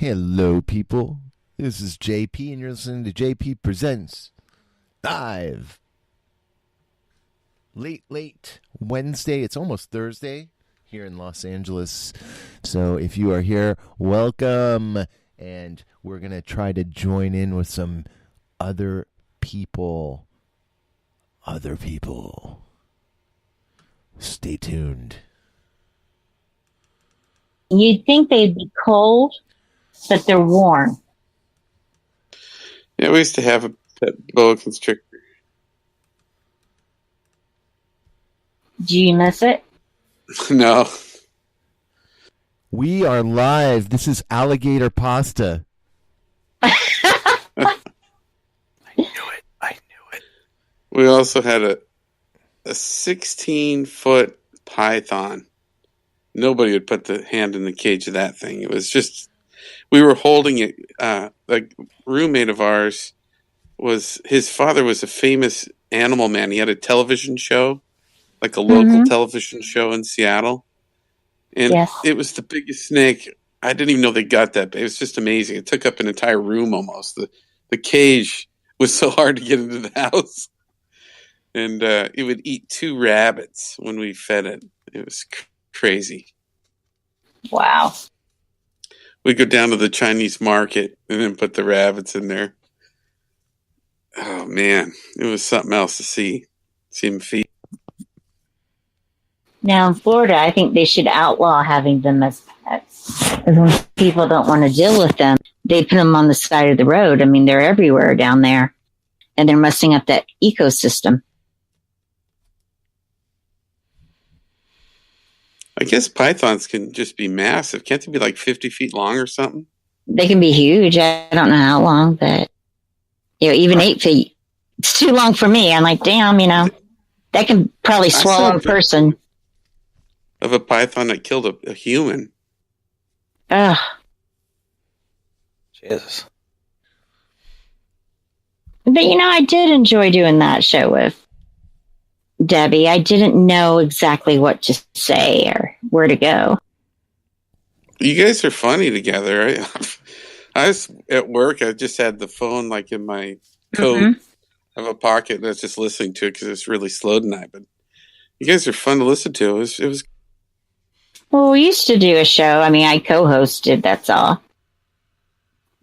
Hello, people. This is JP, and you're listening to JP Presents Live. Late Wednesday. It's almost Thursday here in Los Angeles. So if you are here, welcome. And we're going to try to join in with some other people. Stay tuned. You'd think they'd be cold, but they're warm. Yeah, we used to have a pet boa constrictor. Do you miss it? No. We are live. This is Alligator Pasta. I knew it. We also had a 16-foot python. Nobody would put the hand in the cage of that thing. It was just, we were holding it. A roommate of ours his father was a famous animal man. He had a television show, like a local television show in Seattle. And It was the biggest snake. I didn't even know they got that big. It was just amazing. It took up an entire room almost. The cage was so hard to get into the house. And it would eat 2 rabbits when we fed it. It was crazy. Wow. We'd go down to the Chinese market and then put the rabbits in there. Oh, man. It was something else to see him feed. Now in Florida, I think they should outlaw having them as pets. Because when people don't want to deal with them, they put them on the side of the road. I mean, they're everywhere down there. And they're messing up that ecosystem. I guess pythons can just be massive. Can't they be like 50 feet long or something? They can be huge. I don't know how long, but even 8 feet. It's too long for me. I'm like, damn, that can probably swallow a person. Of a python that killed a human. Ugh. Jesus. But I did enjoy doing that show with Debbie. I didn't know exactly what to say or where to go. You guys are funny together. I was at work. I just had the phone like in my coat of a pocket, and I was just listening to it because it was really slow tonight. But you guys are fun to listen to. It was. Well, we used to do a show. I mean, I co-hosted. That's all.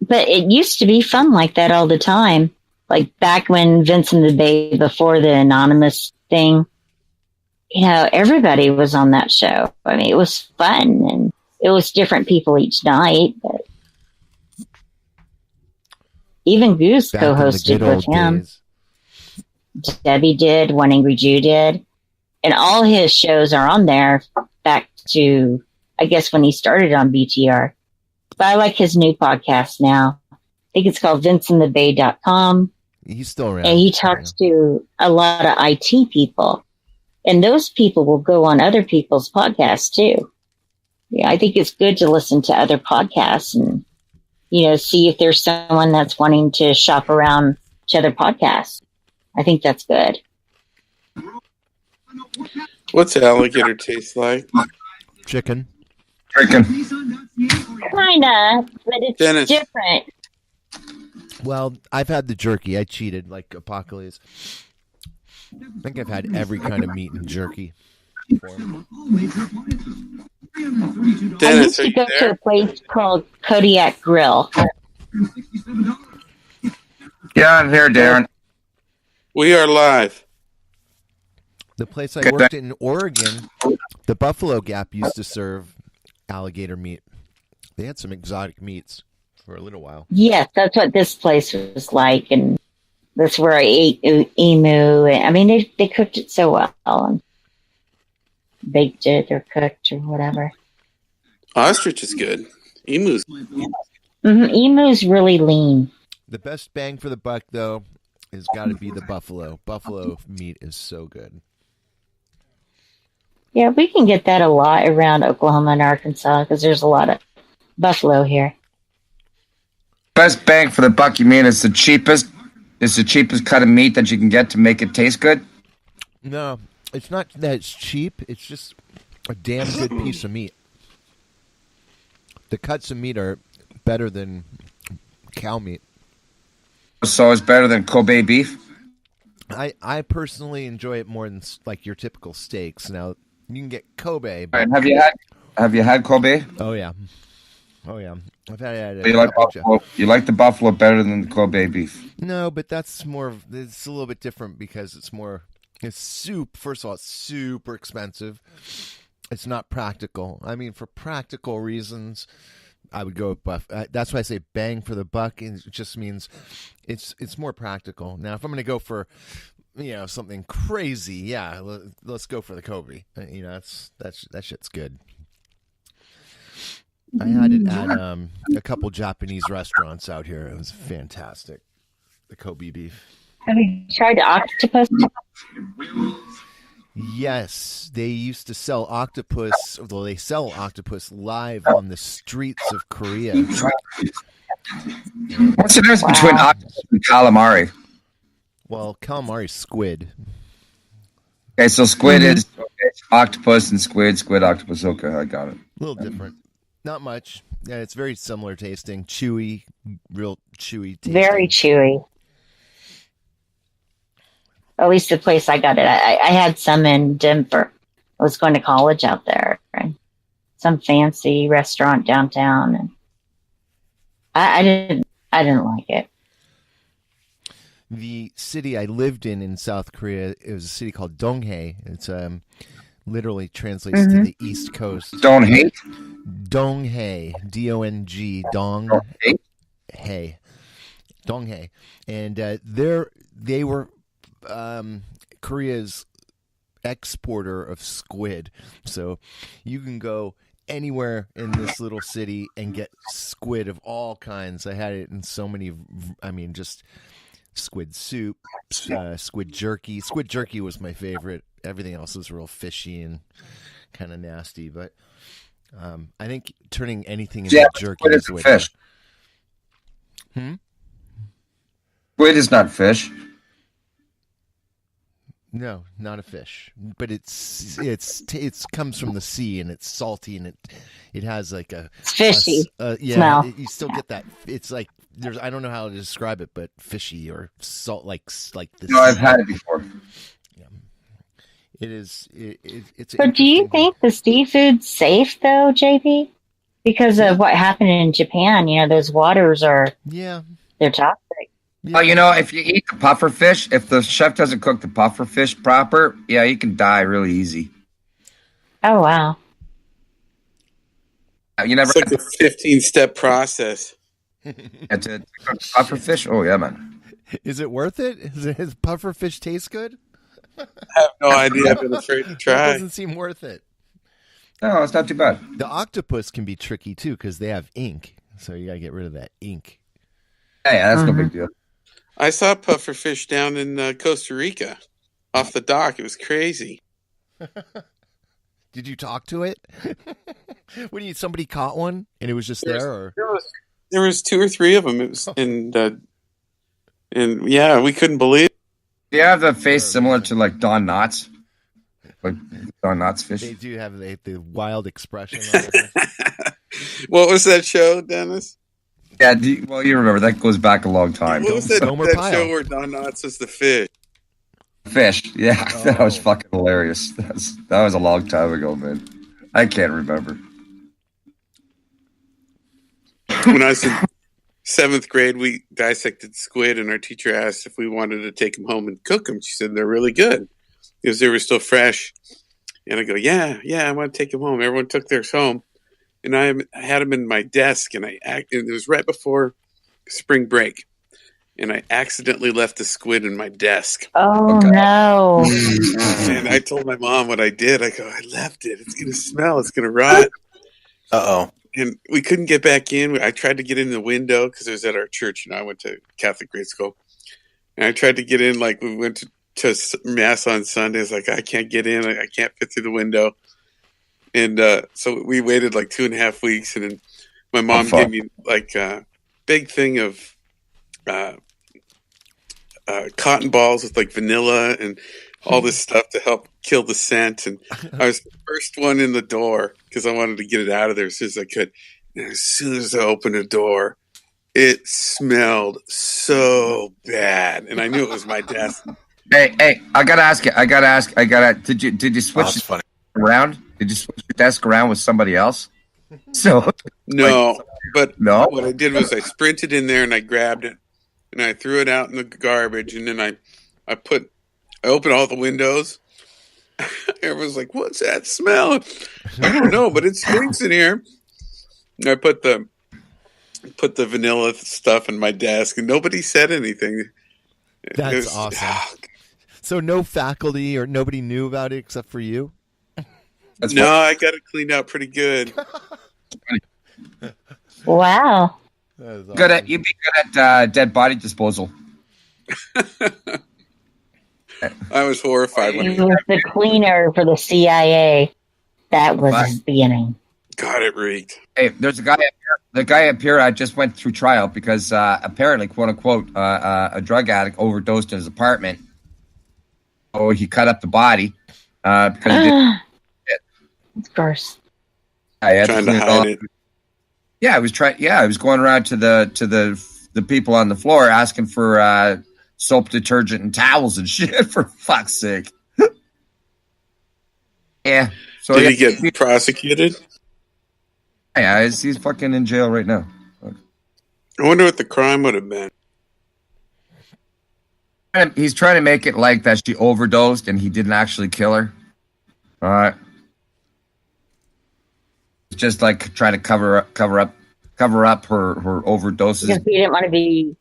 But it used to be fun like that all the time. Like back when Vincent the Bay, before the anonymous thing, everybody was on that show. I mean, it was fun, and it was different people each night. But even Goose co-hosted with him. Days. Debbie did. One Angry Jew did. And all his shows are on there back to, I guess, when he started on BTR. But I like his new podcast now. I think it's called VincentTheBay.com. He's still around. And he talks to a lot of IT people. And those people will go on other people's podcasts too. Yeah, I think it's good to listen to other podcasts and, see if there's someone that's wanting to shop around to other podcasts. I think that's good. What's alligator taste like? Chicken. Kinda, but it's different. Well, I've had the jerky. I cheated like Apocalypse. I think I've had every kind of meat and jerky. Dennis, I used to go to a place called Kodiak Grill. Yeah, I'm here, Darren. We are live. The place I worked in Oregon, the Buffalo Gap used to serve alligator meat. They had some exotic meats for a little while. Yes, that's what this place was like, and that's where I ate emu. I mean, they cooked it so well and baked it or cooked or whatever. Ostrich is good. Emu's. Emu's really lean. The best bang for the buck, though, has got to be the buffalo. Buffalo meat is so good. Yeah, we can get that a lot around Oklahoma and Arkansas because there's a lot of buffalo here. Best bang for the buck, you mean it's the cheapest? It's the cheapest cut of meat that you can get to make it taste good? No, it's not that it's cheap. It's just a damn good piece of meat. The cuts of meat are better than cow meat. So it's better than Kobe beef? I personally enjoy it more than like your typical steaks. Now you can get Kobe. But... Right, have you had Kobe? Oh yeah. I've had you like buffalo? You like the buffalo better than the Kobe beef? No, but that's more. It's a little bit different because it's more. It's soup. First of all, it's super expensive. It's not practical. I mean, for practical reasons, I would go with buff. That's why I say bang for the buck. It just means it's more practical. Now, if I'm going to go for something crazy, yeah, let's go for the Kobe. That shit's good. I had it at a couple Japanese restaurants out here. It was fantastic. The Kobe beef. Have you tried octopus? Yes, they used to sell octopus. Although they sell octopus live on the streets of Korea. What's the difference between octopus and calamari? Well, calamari squid. Okay, so squid is octopus and squid, octopus. Okay, I got it. A little different. Not much. Yeah, it's very similar tasting. Chewy, real chewy tasting. Very chewy. At least the place I got it. I had some in Denver. I was going to college out there. And some fancy restaurant downtown. And I didn't like it. The city I lived in South Korea, it was a city called Donghae. It's literally translates to the East Coast. Donghae? Donghae. D-O-N-G. Donghae. Donghae. And they were Korea's exporter of squid. So you can go anywhere in this little city and get squid of all kinds. I had it in so many, just squid soup, squid jerky. Squid jerky was my favorite. Everything else was real fishy and kind of nasty. But I think turning anything into jerky is the way fish. Squid is not fish. No, not a fish, but it comes from the sea and it's salty and it has like it's fishy smell. You still get that. It's like I don't know how to describe it, but fishy or salt like this. No, I've had it before. Yeah, it is. It's. But do you think the seafood's safe though, JP? Because of what happened in Japan, those waters are they're toxic. Yeah. If you eat the puffer fish, if the chef doesn't cook the puffer fish proper, you can die really easy. Oh, wow. It's like a 15-step process. To cook puffer fish? Oh, yeah, man. Is it worth it? Does puffer fish taste good? I have no idea. I've been afraid to try. It doesn't seem worth it. No, it's not too bad. The octopus can be tricky, too, because they have ink. So you got to get rid of that ink. Yeah, that's no big deal. I saw puffer fish down in Costa Rica off the dock. It was crazy. Did you talk to it? Somebody caught one and it was just there? Or? There was 2 or 3 of them. It was, and we couldn't believe it. Do you have the face similar to like Don Knotts? Like Don Knotts fish? They do have the wild expression on it. What was that show, Dennis? Yeah, you remember that goes back a long time. What was that show where Don Knotts was the fish? Fish, yeah, that was fucking hilarious. That was a long time ago, man. I can't remember. When I was in 7th grade, we dissected squid, and our teacher asked if we wanted to take them home and cook them. She said they're really good because they were still fresh. And I go, yeah, I want to take them home. Everyone took theirs home. And I had them in my desk, and it was right before spring break, and I accidentally left the squid in my desk. Oh, no. And I told my mom what I did. I go, I left it. It's going to smell. It's going to rot. Uh-oh. And we couldn't get back in. I tried to get in the window because it was at our church. I went to Catholic grade school. And I tried to get in, like we went to Mass on Sundays. Like, I can't get in. I can't fit through the window. And so we waited like 2.5 weeks, and then my mom gave me like a big thing of cotton balls with like vanilla and all this stuff to help kill the scent. And I was the first one in the door because I wanted to get it out of there as soon as I could. And as soon as I opened the door, it smelled so bad, and I knew it was my desk. Hey! I gotta ask you. Did you switch funny. around? Did you switch your desk around with somebody else? So No, but no. what I did was I sprinted in there and I grabbed it and I threw it out in the garbage, and then I opened all the windows. Everyone's like, "What's that smell?" I don't know, but it stinks in here. And I put the vanilla stuff in my desk, and nobody said anything. That's awesome. So no faculty or nobody knew about it except for you? I got it cleaned out pretty good. Wow. Awesome. You'd be good at dead body disposal. I was horrified when He was the cleaner for the CIA. That was But- his beginning. God, it reeked. Hey, there's a guy up here. The guy up here just went through trial because apparently, quote unquote, a drug addict overdosed in his apartment. Oh, he cut up the body because he didn't. Of course. I had Trying to clean it hide all. it. Yeah, I was trying. Yeah, I was going around to the people on the floor asking for soap, detergent, and towels and shit. For fuck's sake. Yeah. So Did he get prosecuted? Yeah, he's fucking in jail right now. I wonder what the crime would have been. He's trying to make it like that she overdosed and he didn't actually kill her. All right. Just like trying to cover up her overdoses. Because he didn't want to be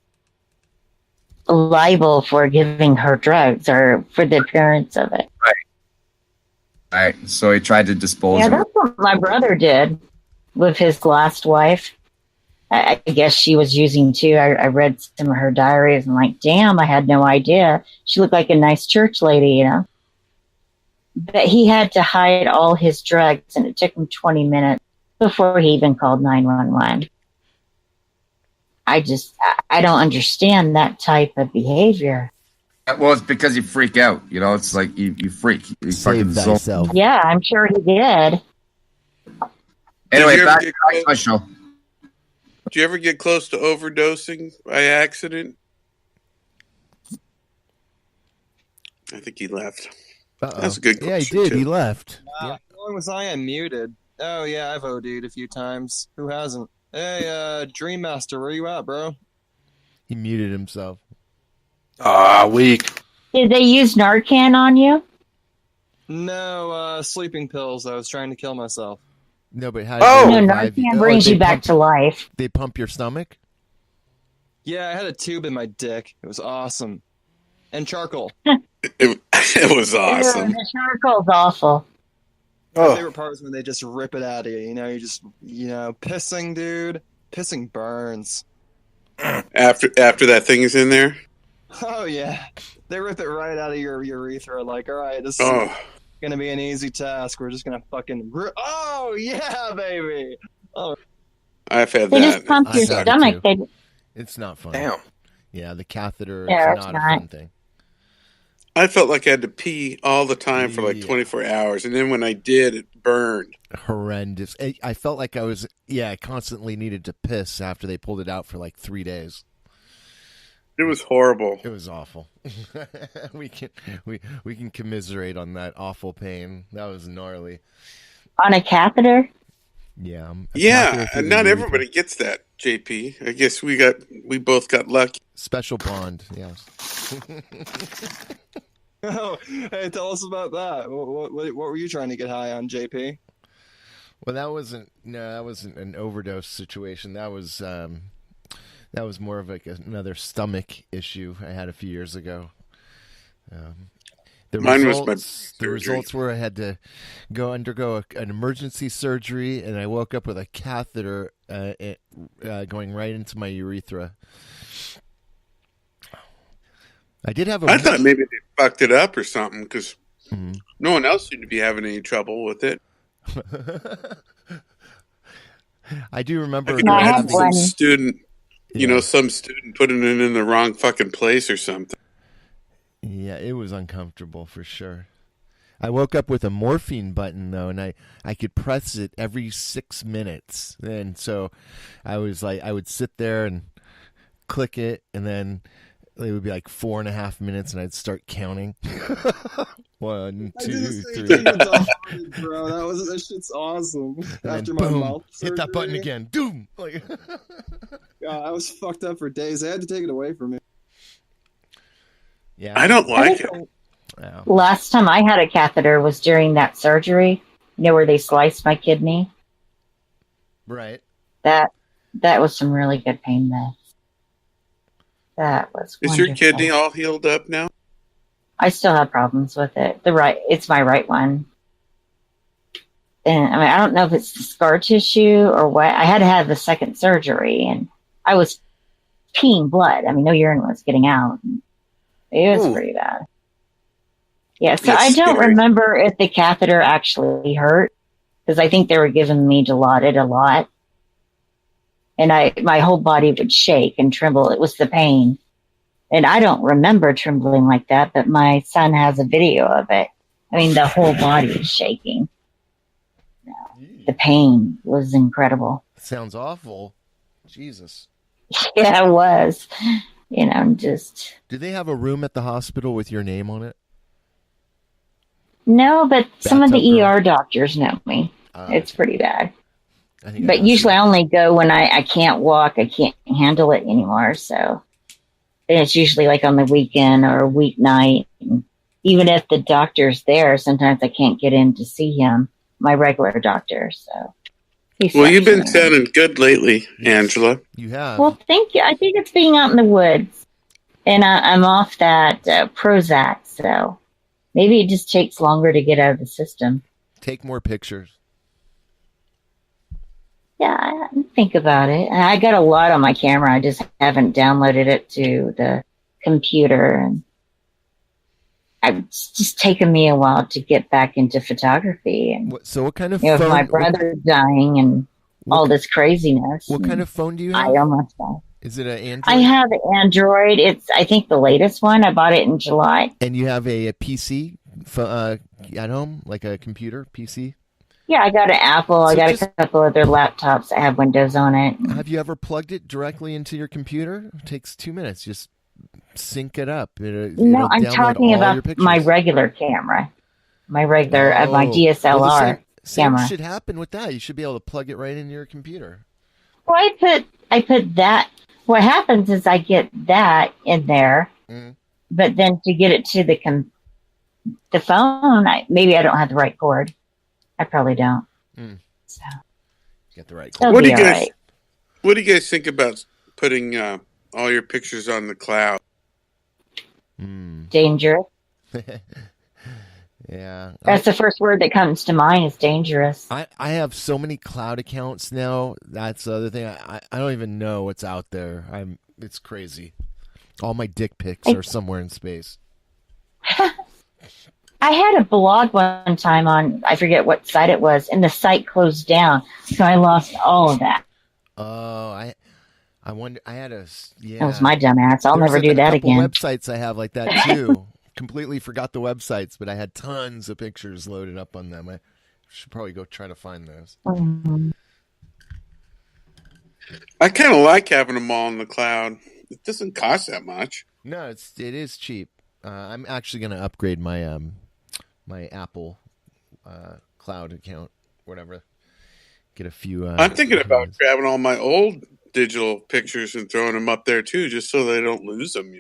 liable for giving her drugs or for the appearance of it. All right. So he tried to dispose Yeah, of her. that's what my brother did with his last wife. I guess she was using too. I read some of her diaries and like, damn, I had no idea. She looked like a nice church lady, you know. But he had to hide all his drugs, and it took him 20 minutes before he even called 911. I don't understand that type of behavior. Well, it's because you freak out. You know, it's like you freak. You Save fucking thyself. Yeah, I'm sure he did. Anyway, Did you ever back get to my show. Did you ever get close to overdosing by accident? I think he left. Uh-oh. That's a good Yeah, he question, did. too. He left. How long was I unmuted? Oh, yeah, I've OD'd a few times. Who hasn't? Hey, Dream Master, where you at, bro? He muted himself. Weak. Did they use Narcan on you? No, sleeping pills. I was trying to kill myself. No, but how No, did they revive Narcan you? brings they you back pump- to life. They pump your stomach? Yeah, I had a tube in my dick. It was awesome. And charcoal. It was awesome. Ew, the charcoal's awful. My favorite part was when they just rip it out of you. You know, pissing, dude. Pissing burns. After that thing is in there. Oh, yeah. They rip it right out of your urethra. Like, all right, this is Oh, going to be an easy task. We're just going to fucking... Oh, yeah, baby! I've had They that. just pump your I've had it stomach. too. It's not fun. Damn. Yeah, the catheter is Yeah, it's not a not. fun thing. I felt like I had to pee all the time for like Yeah. 24 hours, and then when I did, it burned. Horrendous. I felt like I constantly needed to piss after they pulled it out for like 3 days. It was horrible. It was awful. we can commiserate on that awful pain. That was gnarly. On a catheter? Yeah. Yeah, and not everybody gets that, JP. I guess we both got lucky. Special bond, yes. Oh, hey, tell us about that. What were you trying to get high on, JP? Well, that wasn't an overdose situation. That was more of like another stomach issue I had a few years ago. Mine was my The surgery. results were I had to undergo an emergency surgery, and I woke up with a catheter going right into my urethra. I did have I thought maybe they fucked it up or something because Mhm. no one else seemed to be having any trouble with it. I do remember. I could No, I have imagine some one. student, Yeah. some student putting it in the wrong fucking place or something. Yeah, it was uncomfortable for sure. I woke up with a morphine button though, and I could press it every 6 minutes. And so I was like, I would sit there and click it, and then it would be like 4.5 minutes, and I'd start counting. 1, 2, 3. Bro, that shit's awesome. And After then, my boom, mouth hit that button surgery, again. Doom. Like, God, I was fucked up for days. They had to take it away from me. yeah, I don't like it. Wow. Last time I had a catheter was during that surgery, where they sliced my kidney. Right. That was some really good pain meds. That was Is wonderful. your kidney all healed up now? I still have problems with it. It's my right one. And I mean, I don't know if it's the scar tissue or what. I had to have the second surgery, and I was peeing blood. I mean, no urine was getting out. It was pretty bad. Yeah, so That's I don't scary. remember if the catheter actually hurt, because I think they were giving me Dilaudid a lot. And my whole body would shake and tremble. It was the pain. And I don't remember trembling like that, but my son has a video of it. I mean, the whole body is shaking. The pain was incredible. Sounds awful. Jesus. Yeah, it was. Just... Do they have a room at the hospital with your name on it? No, but some of the Bathtub girl. ER doctors know me. It's pretty bad. But I usually I only go when I can't walk. I can't handle it anymore. So it's usually like on the weekend or a weeknight. And even if the doctor's there, sometimes I can't get in to see him, my regular doctor. So Well, you've been sounding good lately, Angela. You have. Well, thank you. I think it's being out in the woods. And I'm off that Prozac. So maybe it just takes longer to get out of the system. Take more pictures. Yeah, I think about it. I got a lot on my camera. I just haven't downloaded it to the computer. And it's just taken me a while to get back into photography. And So what kind of with phone? my brother dying and all this craziness. What kind of phone do you have? I almost died. Is it an Android? I have an Android. It's, I think, the latest one. I bought it in July. And you have a PC at home, like a computer PC? Yeah, I got an Apple. I got a couple other laptops that have Windows on it. Have you ever plugged it directly into your computer? It takes 2 minutes. Just sync it up. No, I'm talking about my regular camera. My regular, my DSLR well, same camera. should happen with that. You should be able to plug it right into your computer. Well, I put that. What happens is I get that in there, but then to get it to the phone, maybe I don't have the right cord. I probably don't. So get the right cord. What do you guys think about putting all your pictures on the cloud? Dangerous. Yeah. That's the first word that comes to mind is dangerous. I have so many cloud accounts now. That's the other thing. I don't even know what's out there. It's crazy. All my dick pics are somewhere in space. I had a blog one time on, I forget what site it was, and the site closed down. So I lost all of that. Oh, I wonder, I had that was my dumbass. I'll never do that again. Websites I have like that too. Completely forgot the websites, but I had tons of pictures loaded up on them. I should probably go try to find those. I kind of like having them all in the cloud. It doesn't cost that much. No, it is cheap. I'm actually going to upgrade my my Apple cloud account, whatever. Get a few. I'm thinking about grabbing all my old digital pictures and throwing them up there too, just so they don't lose them.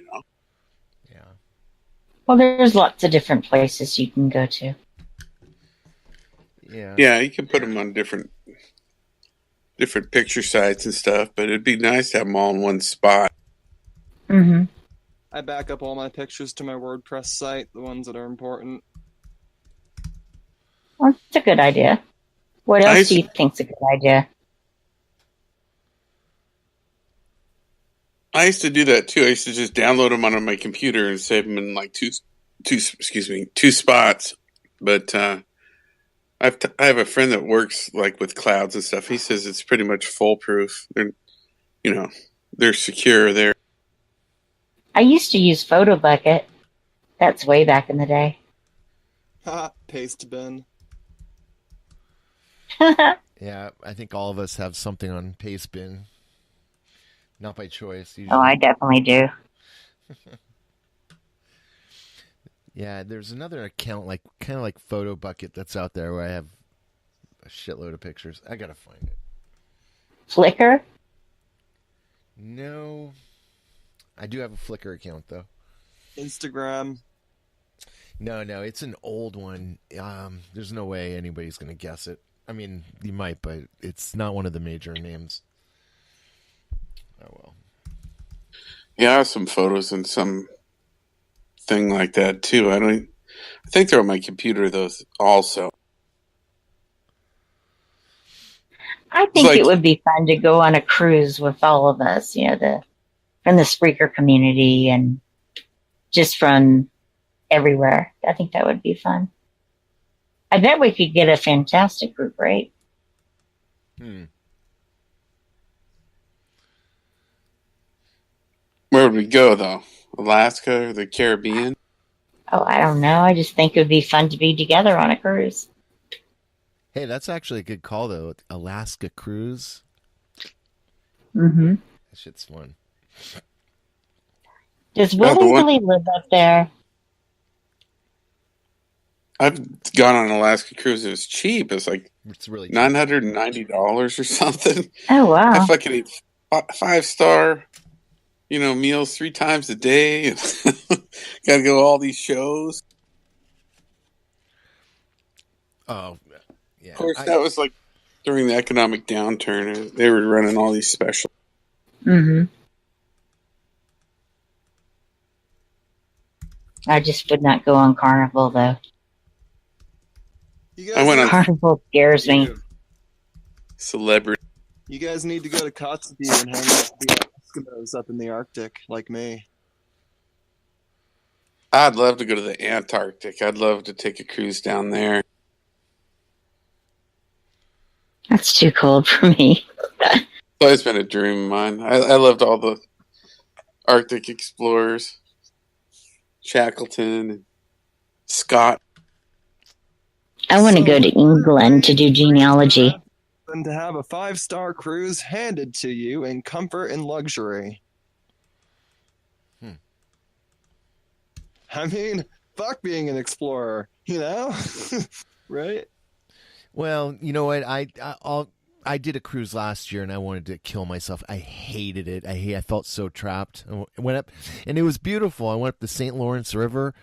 Yeah. Well, there's lots of different places you can go to. Yeah. Yeah, you can put them on different picture sites and stuff, but it'd be nice to have them all in one spot. I back up all my pictures to my WordPress site, the ones that are important. Well, it's a good idea. What else do you think's a good idea? I used to do that too. I used to just download them onto my computer and save them in like two spots. But I have a friend that works like with clouds and stuff. He says it's pretty much foolproof. They're secure. I used to use PhotoBucket. That's way back in the day. Ha, paste bin. Yeah, I think all of us have something on paste bin. Not by choice, Oh, I usually. definitely do. Yeah, there's another account like kind of like Photo Bucket that's out there where I have a shitload of pictures. I gotta find it. Flickr? No, I do have a Flickr account though. Instagram. No, it's an old one. There's no way anybody's gonna guess it. I mean, you might, but it's not one of the major names. Oh well. Yeah, I have some photos and some thing like that too. I think they're on my computer those also. I It's think like, it would be fun to go on a cruise with all of us, from the Spreaker community and just from everywhere. I think that would be fun. I bet we could get a fantastic group, right? where would we go though? Alaska or the Caribbean? Oh, I don't know. I just think it would be fun to be together on a cruise. Hey, that's actually a good call though. Alaska cruise. Mm-hmm. That shit's fun. Does Willie really live up there? I've gone on an Alaska cruise. It was cheap. It's like It's really cheap. $990 or something. Oh, wow. I fucking eat 5-star, meals 3 times a day. Got to go to all these shows. Oh, yeah. Of course, that was like during the economic downturn. They were running all these specials. Mm-hmm. I just would not go on Carnival, though. I went on Carnival scares me. Celebrity. You guys need to go to Kotzebue and hang out with the Eskimos up in the Arctic, like me. I'd love to go to the Antarctic. I'd love to take a cruise down there. That's too cold for me. It's always been a dream of mine. I loved all the Arctic explorers. Shackleton and Scott. I want to go to England to do genealogy. And to have a 5-star cruise handed to you in comfort and luxury. I mean, fuck being an explorer, right? Well, you know what? I did a cruise last year and I wanted to kill myself. I hated it. I felt so trapped. I went up, and it was beautiful. I went up the St. Lawrence River,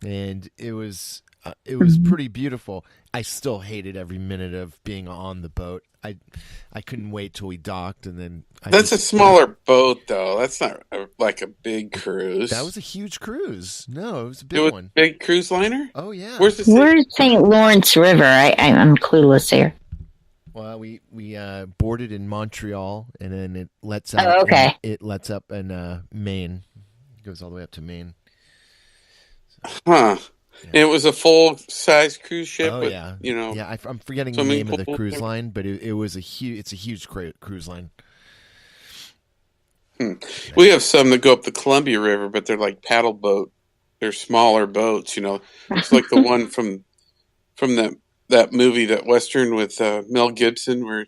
and it was pretty beautiful. I still hated every minute of being on the boat. I couldn't wait till we docked, and then That's a smaller boat, though. That's not like a big cruise. That was a huge cruise. No, it was a big one. Big cruise liner? Oh yeah. Where's St. Lawrence River? I'm clueless here. Well, we boarded in Montreal, and then it lets out. Oh, okay. It lets up in Maine. It goes all the way up to Maine. Huh. Yeah. And it was a full-size cruise ship. Oh with, yeah. Yeah, I'm forgetting the name of the cruise line, but it's a huge cruise line. We have some that go up the Columbia River, but they're like paddle boat. They're smaller boats. It's like the one from that movie, that Western with Mel Gibson, where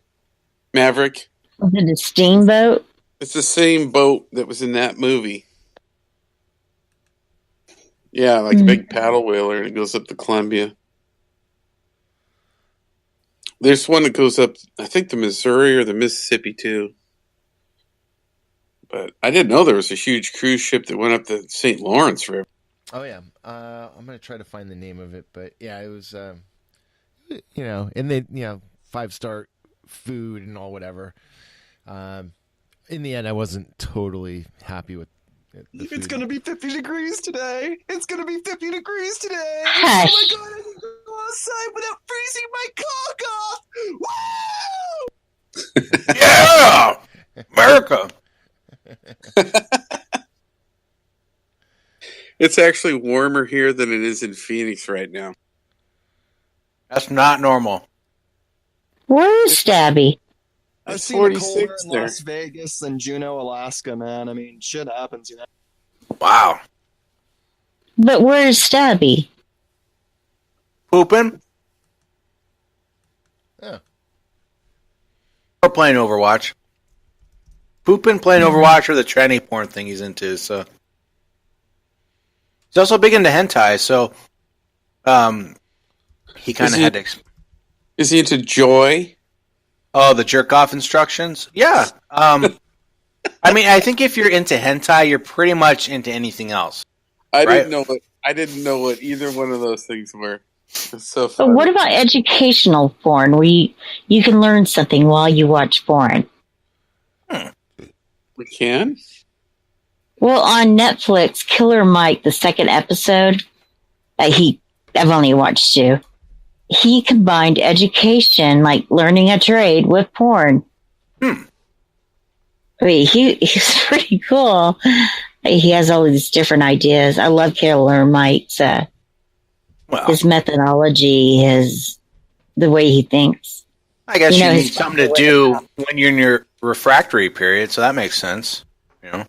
Maverick. Was it a steamboat? It's the same boat that was in that movie. Yeah, like a big paddle whaler, and it goes up the Columbia. There's one that goes up, I think, the Missouri or the Mississippi, too. But I didn't know there was a huge cruise ship that went up the St. Lawrence River. Oh, yeah. I'm going to try to find the name of it. But, yeah, it was, and then, 5-star food and all whatever. In the end, I wasn't totally happy with It's going to be 50 degrees today. It's going to be 50 degrees today. Hush. Oh, my God. I can go outside without freezing my cock off. Woo! Yeah! America! It's actually warmer here than it is in Phoenix right now. That's not normal. Where is Stabby? I've seen it colder in Las Vegas than Juneau, Alaska, man. I mean, shit happens, Wow. But where is Stabby? Pooping Yeah. or playing Overwatch. Pooping, playing Overwatch, or the tranny porn thing he's into. So he's also big into hentai. So he kind of had to. Is he into Joy? Oh, the jerk off instructions. Yeah. I mean, I think if you're into hentai, you're pretty much into anything else. I Right? didn't know what either one of those things were. It's so But funny. what about educational porn, where you can learn something while you watch porn? We can? Well, on Netflix, Killer Mike, the second episode, I've only watched two. He combined education, like learning a trade, with porn. I mean, he's pretty cool. He has all these different ideas. I love Killer Mike's his methodology, the way he thinks. I guess you need something to do when you're in your refractory period, so that makes sense. You know.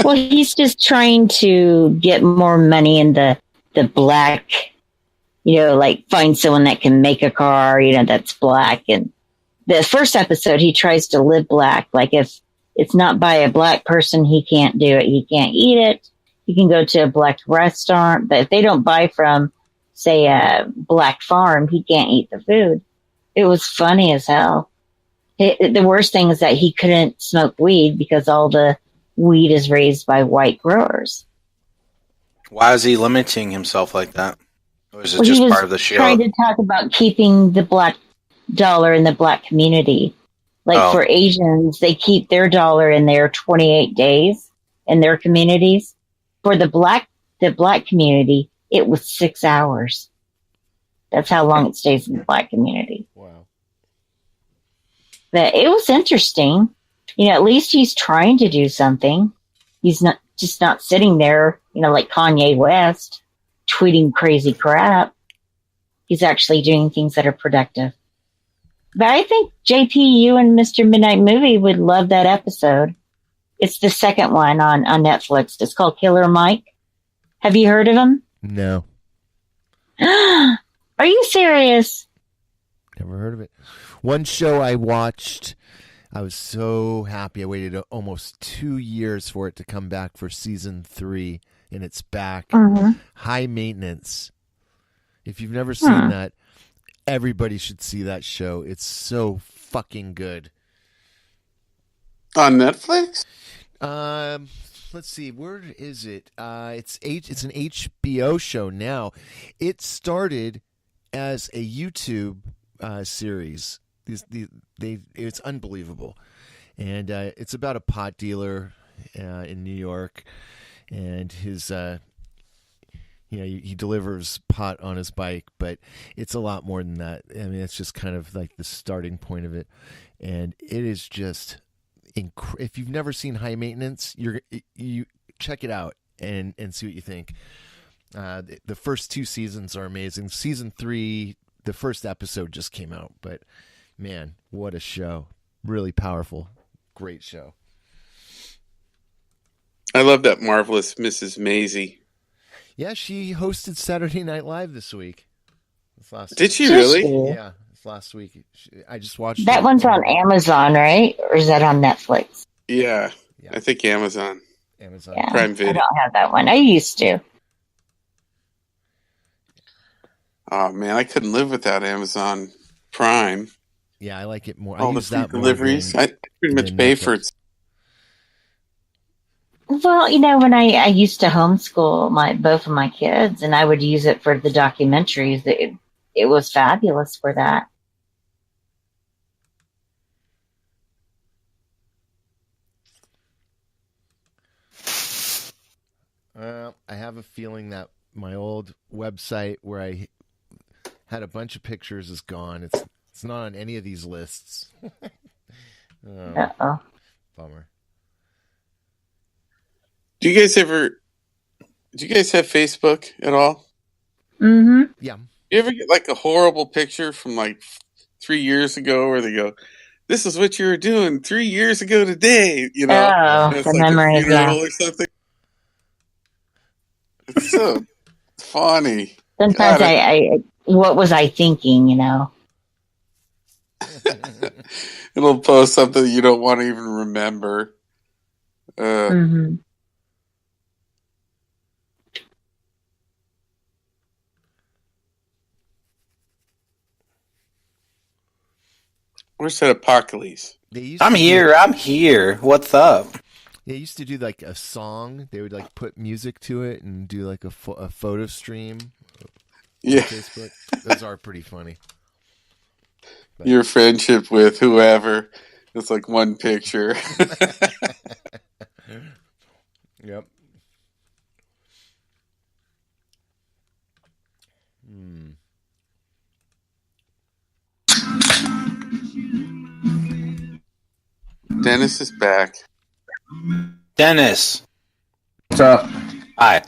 Well, he's just trying to get more money in the black, like find someone that can make a car, that's black. And the first episode, he tries to live black. Like if it's not by a black person, he can't do it. He can't eat it. He can go to a black restaurant, but if they don't buy from, say, a black farm, he can't eat the food. It was funny as hell. The worst thing is that he couldn't smoke weed because all the weed is raised by white growers. Why is he limiting himself like that? Or is it just part of the show? Trying to talk about keeping the black dollar in the black community. Like for Asians, they keep their dollar in there 28 days in their communities. For the black community, it was 6 hours. That's how long it stays in the black community. Wow. But it was interesting. At least he's trying to do something. He's not sitting there, like Kanye West, tweeting crazy crap. He's actually doing things that are productive. But I think JP, you and Mr. Midnight Movie would love that episode. It's the second one on Netflix. It's called Killer Mike. Have you heard of him? No. Are you serious? Never heard of it. One show I watched, I was so happy. I waited almost 2 years for it to come back for season 3, and it's back. Mm-hmm. High Maintenance. If you've never seen that, everybody should see that show. It's so fucking good. On Netflix? Let's see. Where is it? It's an HBO show now. It started as a YouTube series. It's unbelievable, and it's about a pot dealer in New York, and his he delivers pot on his bike, but it's a lot more than that. I mean, it's just kind of like the starting point of it, and it is just if you've never seen High Maintenance, you check it out and see what you think. The first 2 seasons are amazing. Season 3, the first episode just came out, but man, what a show. Really powerful. Great show. I love that marvelous Mrs. Maisie. Yeah, she hosted Saturday Night Live this week. Did she really? Yeah, it's last week. I just watched that. One's on Amazon, right? Or is that on Netflix? Yeah. I think Amazon. Yeah, Prime Video. I don't have that one. I used to. Oh, man, I couldn't live without Amazon Prime. Yeah, I like it more. All I the use that deliveries. More I pretty much pay for it. Well, when I used to homeschool both of my kids, and I would use it for the documentaries, it was fabulous for that. I have a feeling that my old website where I had a bunch of pictures is gone. It's not on any of these lists. Uh-oh. Bummer. Do you guys have Facebook at all? Mm-hmm. Yeah. You ever get like a horrible picture from like 3 years ago where they go, "This is what you were doing 3 years ago today," Oh, and it's the like memory, a funeral or something. It's so funny. Sometimes what was I thinking, It'll post something you don't want to even remember. Mm-hmm. Where's that Apocalypse? I'm here. What's up? They used to do like a song. They would like put music to it and do like a photo stream. Yeah. On Facebook. Those are pretty funny. But Your friendship with whoever. It's like one picture. Yep. Dennis is back. Dennis. What's up? Hi.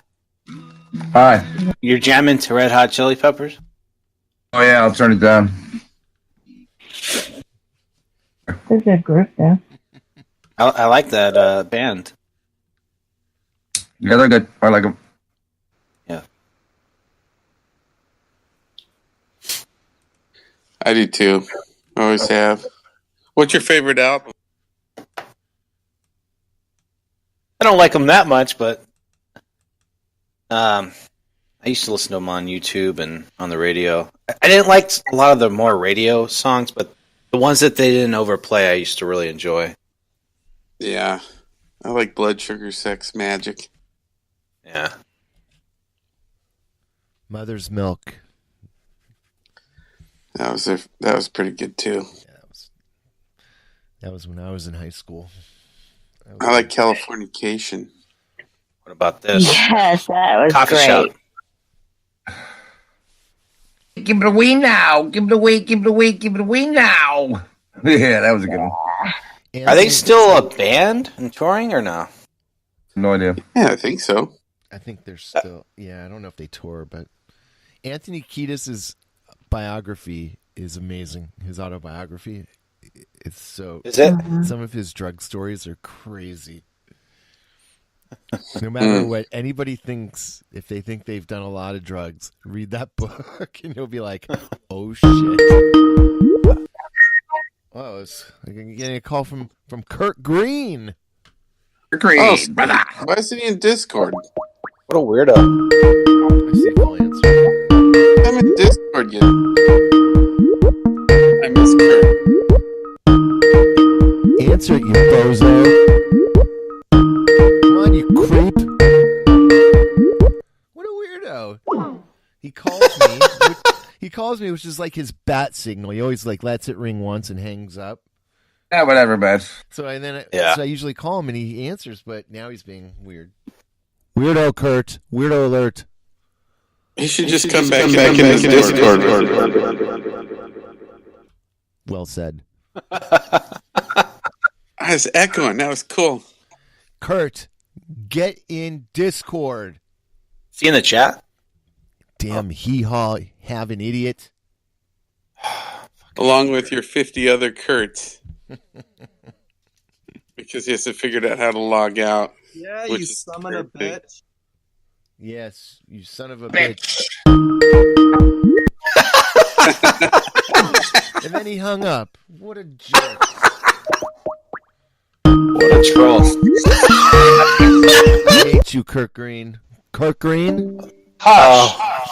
Hi. You're jamming to Red Hot Chili Peppers? Oh yeah, I'll turn it down. It's a good group, though. I like that band. Yeah, they're good. I like them. Yeah. I do too. Always have. What's your favorite album? I don't like them that much, but I used to listen to them on YouTube and on the radio. I didn't like a lot of the more radio songs, but the ones that they didn't overplay, I used to really enjoy. Yeah. I like Blood Sugar Sex Magic. Yeah. Mother's Milk. That was pretty good too. Yeah, that was when I was in high school. I like Californication. What about this? Yes, that was Coffee great. shop. Give it away now. Give it away. Give it away. Give it away now. Yeah, that was a good one. Are they still a band and touring or no? No idea. Yeah, I think so. I think they're still. Yeah, I don't know if they tour, but Anthony Kiedis' biography is amazing. His autobiography. It's so. Is it? Some of his drug stories are crazy. No matter what anybody thinks, if they think they've done a lot of drugs, read that book and you'll be like, oh shit. Oh, I'm getting a call from Kurt Green. Great, Oh, brother. why isn't he in Discord? What a weirdo. I see if he'll answer. I'm in Discord yet. I miss Kurt. Answer it, you bozo. Come on, you creep. What a weirdo. He calls me, which is like his bat signal. He always like lets it ring once and hangs up. Yeah, whatever, man. So I Yeah. usually call him and he answers, but now he's being weird. Weirdo Kurt. Weirdo alert. He should just come back in Discord. Well said. I was echoing. That was cool. Kurt, get in Discord. See in the chat? Damn hee-haw, have an idiot. Along with your 50 other Kurts. Because he has to figure out how to log out. Yeah, Which you is son of a perfect. bitch. Yes, you son of a bitch. And then he hung up. What a jerk. What a troll. I hate you, Kurt Green. Kurt Green, Oh,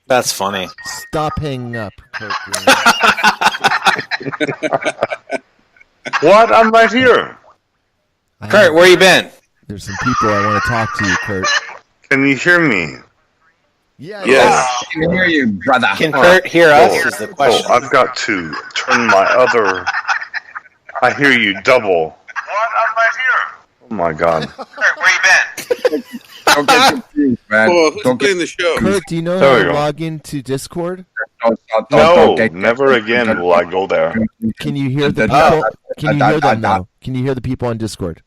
that's funny. stop hanging up, Kurt Green. What? I'm right here. Kurt, where you been? There's some people I want to talk to you, Kurt. Can you hear me? Yeah, Yes. I can hear you, brother. Can Kurt hear us is the question. Oh, I've got to turn my other. I hear you double. What? I'm right here. Oh my God. Kurt, where you been? Don't get confused, man. Well, who's Don't get playing the show? Kurt, do you know There how we to go. log into Discord? No, never again will I go there. Can you hear the Oh. people? Can you hear them now? Can you hear the people on Discord?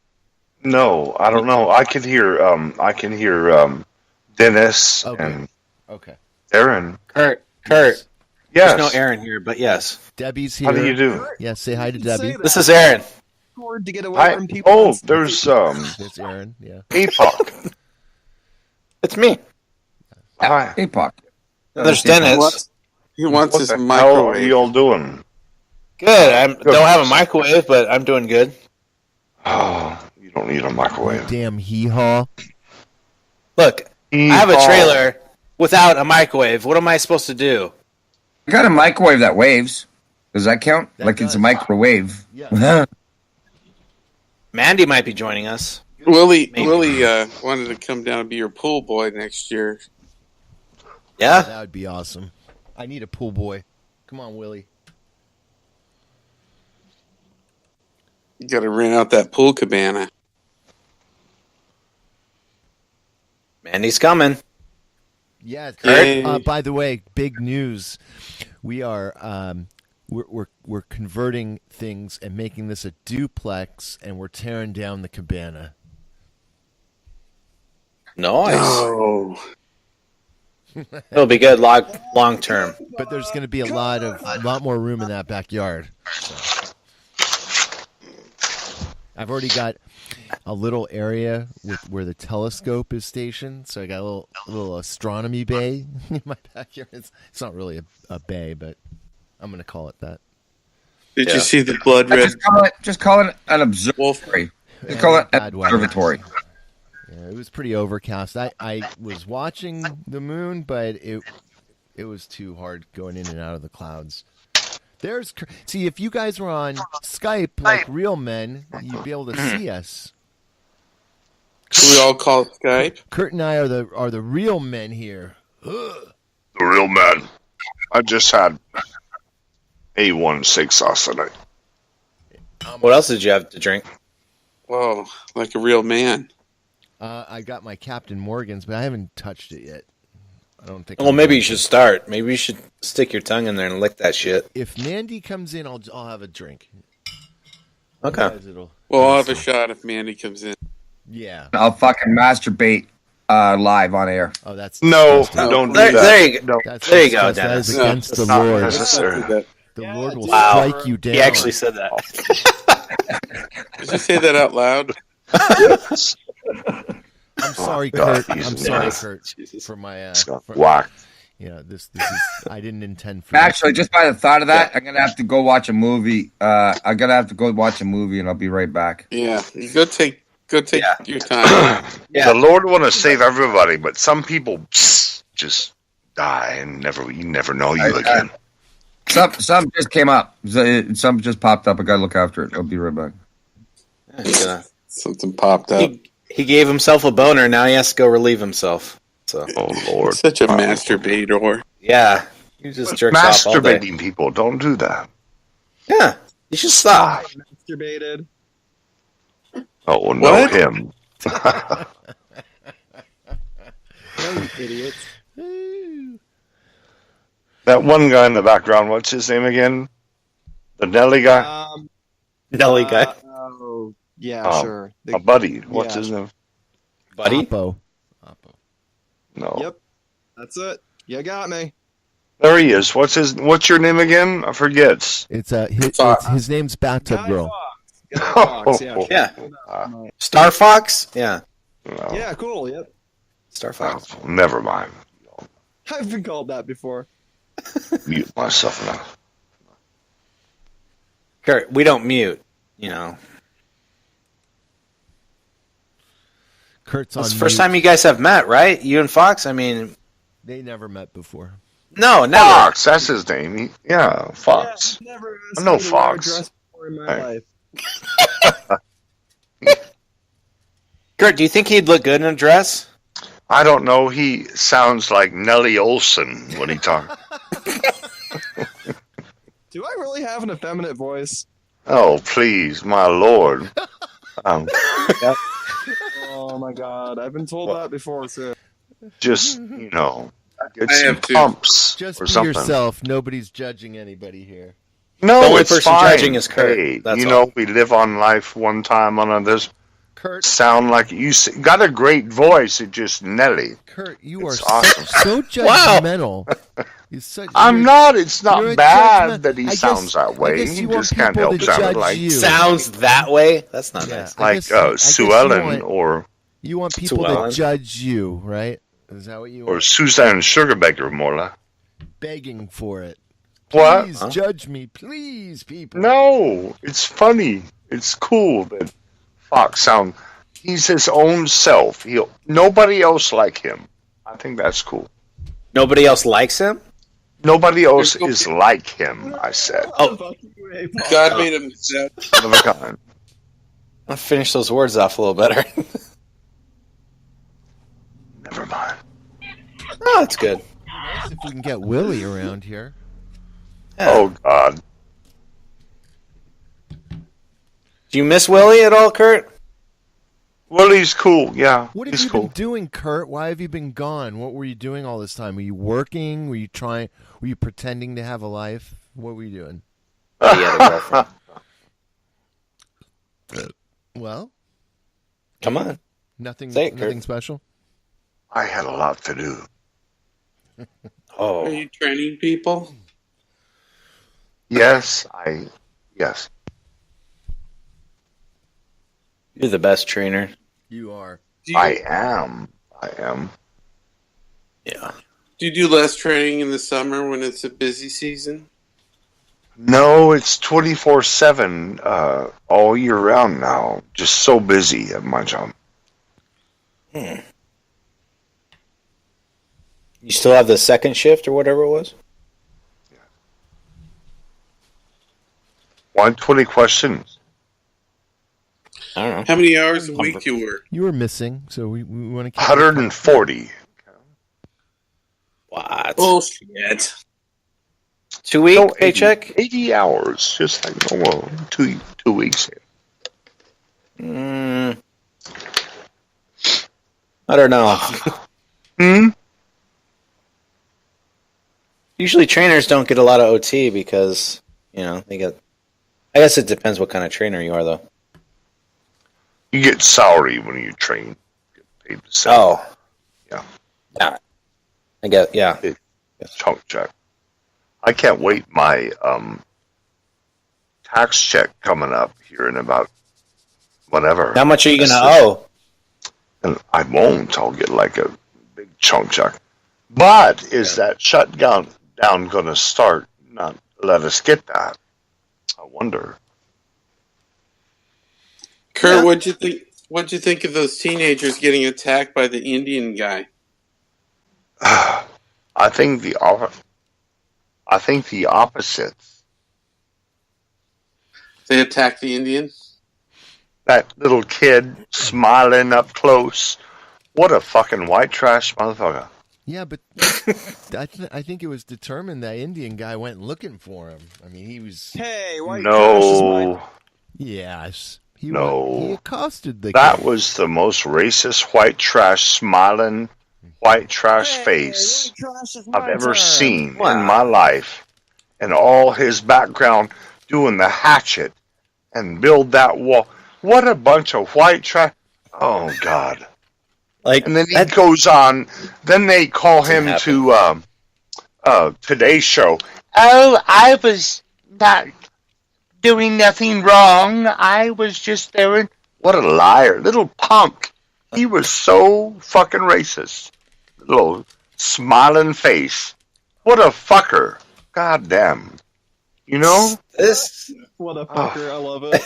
No, I don't know. I can hear. Dennis Okay. and Okay. Aaron. Kurt. Yes. There's no Aaron here, but yes. Debbie's here. How do you do? Yeah, say hi to You say Debbie. that. This is Aaron. Discord to get away Hi. from people. Oh, there's There's Aaron. Yeah. APOC. It's me. Hi. APOC. There's Dennis. He wants What his the hell are microwave. you all doing? Good. I don't have a microwave, but I'm doing good. Oh, you don't need a microwave. Damn hee-haw. Look, I have a trailer without a microwave. What am I supposed to do? I got a microwave that waves. Does that count? That Like does. it's a microwave. Yeah. Mandy might be joining us. Willie Maybe. wanted to come down and be your pool boy next year. Yeah? That would be awesome. I need a pool boy. Come on, Willie. You got to rent out that pool cabana. Mandy's coming. Yeah. Yay. By the way, big news. We are we're converting things and making this a duplex, and we're tearing down the cabana. Nice. Oh, It'll be good long term. But there's going to be a lot more room in that backyard. So. I've already got a little area where the telescope is stationed, so I got a little astronomy bay in my backyard. It's not really a bay, but I'm going to call it that. did you see the blood red? Just call it an observatory. Just call it an Bad weather. observatory. Yeah, it was pretty overcast. I was watching the moon, but it was too hard going in and out of the clouds. See, if you guys were on Skype like real men, you'd be able to see us. We all call it Skype. Kurt and I are the real men here. The real man. I just had A1 steak sauce tonight. What else did you have to drink? Whoa, like a real man. I got my Captain Morgan's, but I haven't touched it yet. I don't think. Well, maybe you should start. Maybe you should stick your tongue in there and lick that shit. If Mandy comes in, I'll have a drink. Okay. Otherwise Well, I'll have a shot if Mandy comes in. Yeah. I'll fucking masturbate live on air. Oh, that's No, disgusting. don't do There, that. there you go. No, That's There you go, disgusting. That is Dennis. against the it's not Lord. necessary. The Lord will Wow. strike you down. He actually said that. Did you say that out loud? I'm sorry, God, Kurt. he's I'm sorry, nasty. Kurt, for my It's got for- whacked. Yeah, this is. I didn't intend for. Actually, just by the thought of that, I'm gonna have to go watch a movie. I'm gonna have to go watch a movie, and I'll be right back. Yeah, you go take Yeah. your time. Yeah. The Lord want to save everybody, but some people just die and you never know you again. Some just came up. Some just popped up. I gotta look after it. I'll be right back. Something popped up. He gave himself a boner. Now he has to go relieve himself. So Oh Lord, Such a masturbator. yeah, he just jerks off all day. masturbating people, don't do that. Yeah, you should stop. Masturbated. Oh no, What? him. Idiots. That one guy in the background. What's his name again? The Nelly guy. Nelly guy, Oh, yeah, Oh, sure. A buddy. What's yeah. his name? buddy. Oppo. No. Yep, that's it. You got me. There he is. What's your name again? I forget. It's his name's Bathtub Guy Girl. Fawkes. Guy Fawkes, yeah. Yeah. Star Fox. Yeah, No. Yeah, cool. Yep. Star Fox. Oh, never mind. I've been called that before. Mute myself now. Kurt, we don't mute. You know, Kurt's on. it's the first mute. time you guys have met, right? You and Fox. I mean, They never met before. no, never. Fox, that's his name. Yeah, Fox. Yeah, never I know asked me to wear a Fox. dress before in my Hey. life. Kurt, do you think he'd look good in a dress? I don't know. He sounds like Nellie Olson when he talks. Do I really have an effeminate voice? Oh, please, my lord. Oh my god, I've been told that before too. Just, get I some have to. pumps Just or be something. yourself. Nobody's judging anybody here. No, The only it's person fine. judging is Kurt. Hey, That's know, we live on life one time on this. Kurt, Sound like got a great voice. It's just Nelly. Kurt, you are It's awesome. so judgmental. I'm not. It's you're a not bad judgment- that he I guess- sounds that I way. guess He you want just can't people help to sounding judge like you. Sounds that way. That's not Yeah. nice. I like guess Sue you Ellen want- or You want people Ellen. to judge you, right? Is that what you want? Suzanne Sugarbaker, more like. begging for it. What? Please judge me, please, people. No, it's funny. It's cool that Fox Sound. He's his own self. Nobody else like him. I think that's cool. Nobody else likes him? Nobody else is like him, I said. Oh, God made him that. One of a kind. I'll finish those words off a little better. Never mind. Oh, that's good. Nice if we can get Willie around here. Yeah. Oh, God. Do you miss Willie at all, Kurt? Willie's cool, yeah. What have he's you cool. been doing, Kurt? Why have you been gone? What were you doing all this time? Were you working? Were you pretending to have a life? What were you doing? He had a girlfriend. Well, Come on. nothing Say it, Kurt. nothing special? I had a lot to do. Oh. Are you training people? Yes. You're the best trainer. You are. I am. Yeah. Do you do less training in the summer when it's a busy season? No, it's 24/7 all year round now. Just so busy at my job. You still have the second shift or whatever it was? 120 questions. I don't know. How many hours a week do you work? You were missing, so we want to keep 140. What? Bullshit. 2 week No, paycheck? 80 hours, just like normal. 2 weeks. I don't know. Usually trainers don't get a lot of OT because, they get... I guess it depends what kind of trainer you are, though. You get salary when you train. Get paid the salary. Oh. Yeah. Yeah. I get, yeah. Chunk check. I can't wait. My tax check coming up here in about whatever. How much are you going to owe? And I won't. I'll get like a big chunk check. But is that shutdown going to start? Not let us get that. I wonder. Kurt, what'd you think? What'd you think of those teenagers getting attacked by the Indian guy? I think the opposite. They attacked the Indian? That little kid smiling up close. What a fucking white trash motherfucker. Yeah, but I think it was determined that Indian guy went looking for him. I mean, he was... Hey, white trash is mine. Yes. He accosted the That kid. was the most racist white trash smiling white trash face white trash is I've my ever turn. seen in my life. And all his background doing the hatchet and build that wall. What a bunch of white trash. Oh, God. And then he goes on. Then they call him to Today's Show. Oh, I was not doing nothing wrong. I was just there. What a liar. Little punk. He was so fucking racist. Little smiling face. What a fucker. God damn. You know? What a fucker. I love it.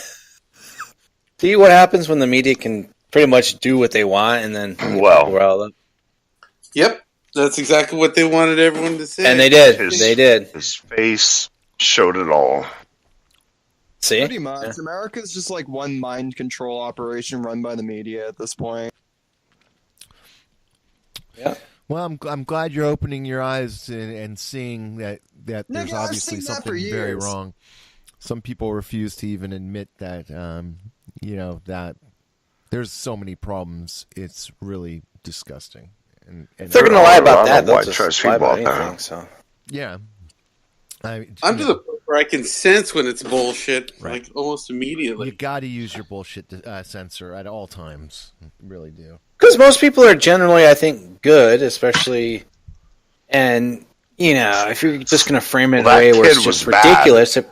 See what happens when the media can pretty much do what they want and then... Well. Yep. That's exactly what they wanted everyone to say. And they did. They did. His face showed it all. See? Pretty much. America's just like one mind control operation run by the media at this point. Yeah. Well, I'm glad you're opening your eyes and seeing that there's Nigga, I've obviously seen that something for very years. wrong. Some people refuse to even admit that, that there's so many problems. It's really disgusting. And If they're going to lie about that, they'll white just trash lie people about out there. anything. So. yeah. I'm to the point where I can sense when it's bullshit, Right. like almost immediately. You got to use your bullshit sensor at all times. You really do. Because most people are generally, I think, good, especially, and, if you're just going to frame it in a Well, that way where it's kid just was bad. ridiculous, it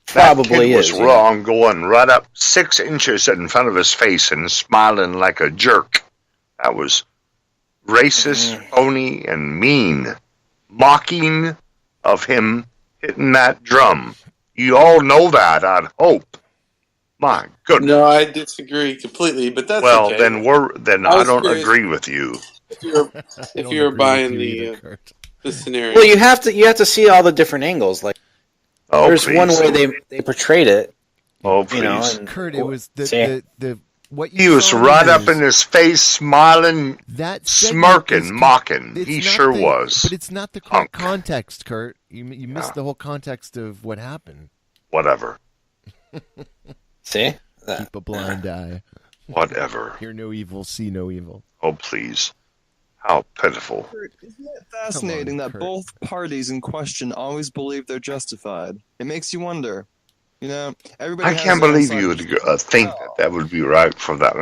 probably that kid was is. wrong, going right up 6 inches in front of his face and smiling like a jerk. That was racist, phony, and mean. Mocking of him hitting that drum. You all know that, I'd hope. My goodness. No, I disagree completely, but that's well, okay. then I don't agree with you. If you're buying the scenario, well, you have to see all the different angles. Like, there's please. one way they portrayed it. Oh, please, you know, and, Kurt, it was the what you he was right up in his face, smiling, that smirking, mocking. He sure was. But it's not the correct context, Kurt. You missed the whole context of what happened. Whatever. See? Keep a blind eye. Whatever. Hear no evil, see no evil. Oh, please. How pitiful. Kurt, isn't it fascinating that both parties in question always believe they're justified? It makes you wonder. You know, everybody. I can't believe you would think that would be right for that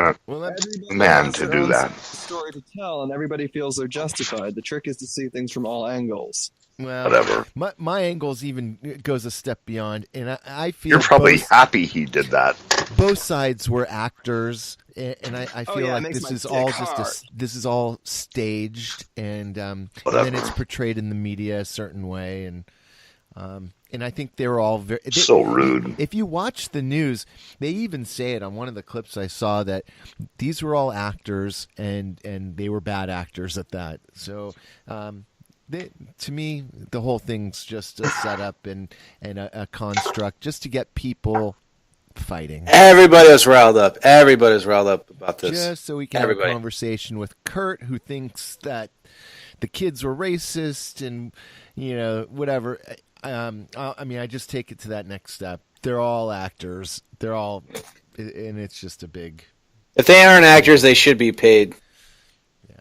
man to do that. Story to tell, and everybody feels they're justified. The trick is to see things from all angles. Well, whatever. My angles even goes a step beyond, and I feel you're probably happy he did that. Both sides were actors, and I feel like this is all this is all staged, and then it's portrayed in the media a certain way, and I think they were all so rude. If you watch the news, they even say it on one of the clips I saw that these were all actors, and they were bad actors at that. So. To me, the whole thing's just a setup and a construct just to get people fighting. Everybody was riled up. Everybody was riled up about this. Just so we can have a conversation with Kurt, who thinks that the kids were racist and, whatever. I mean, I just take it to that next step. They're all actors. They're all, and it's just a big. If they aren't actors, they should be paid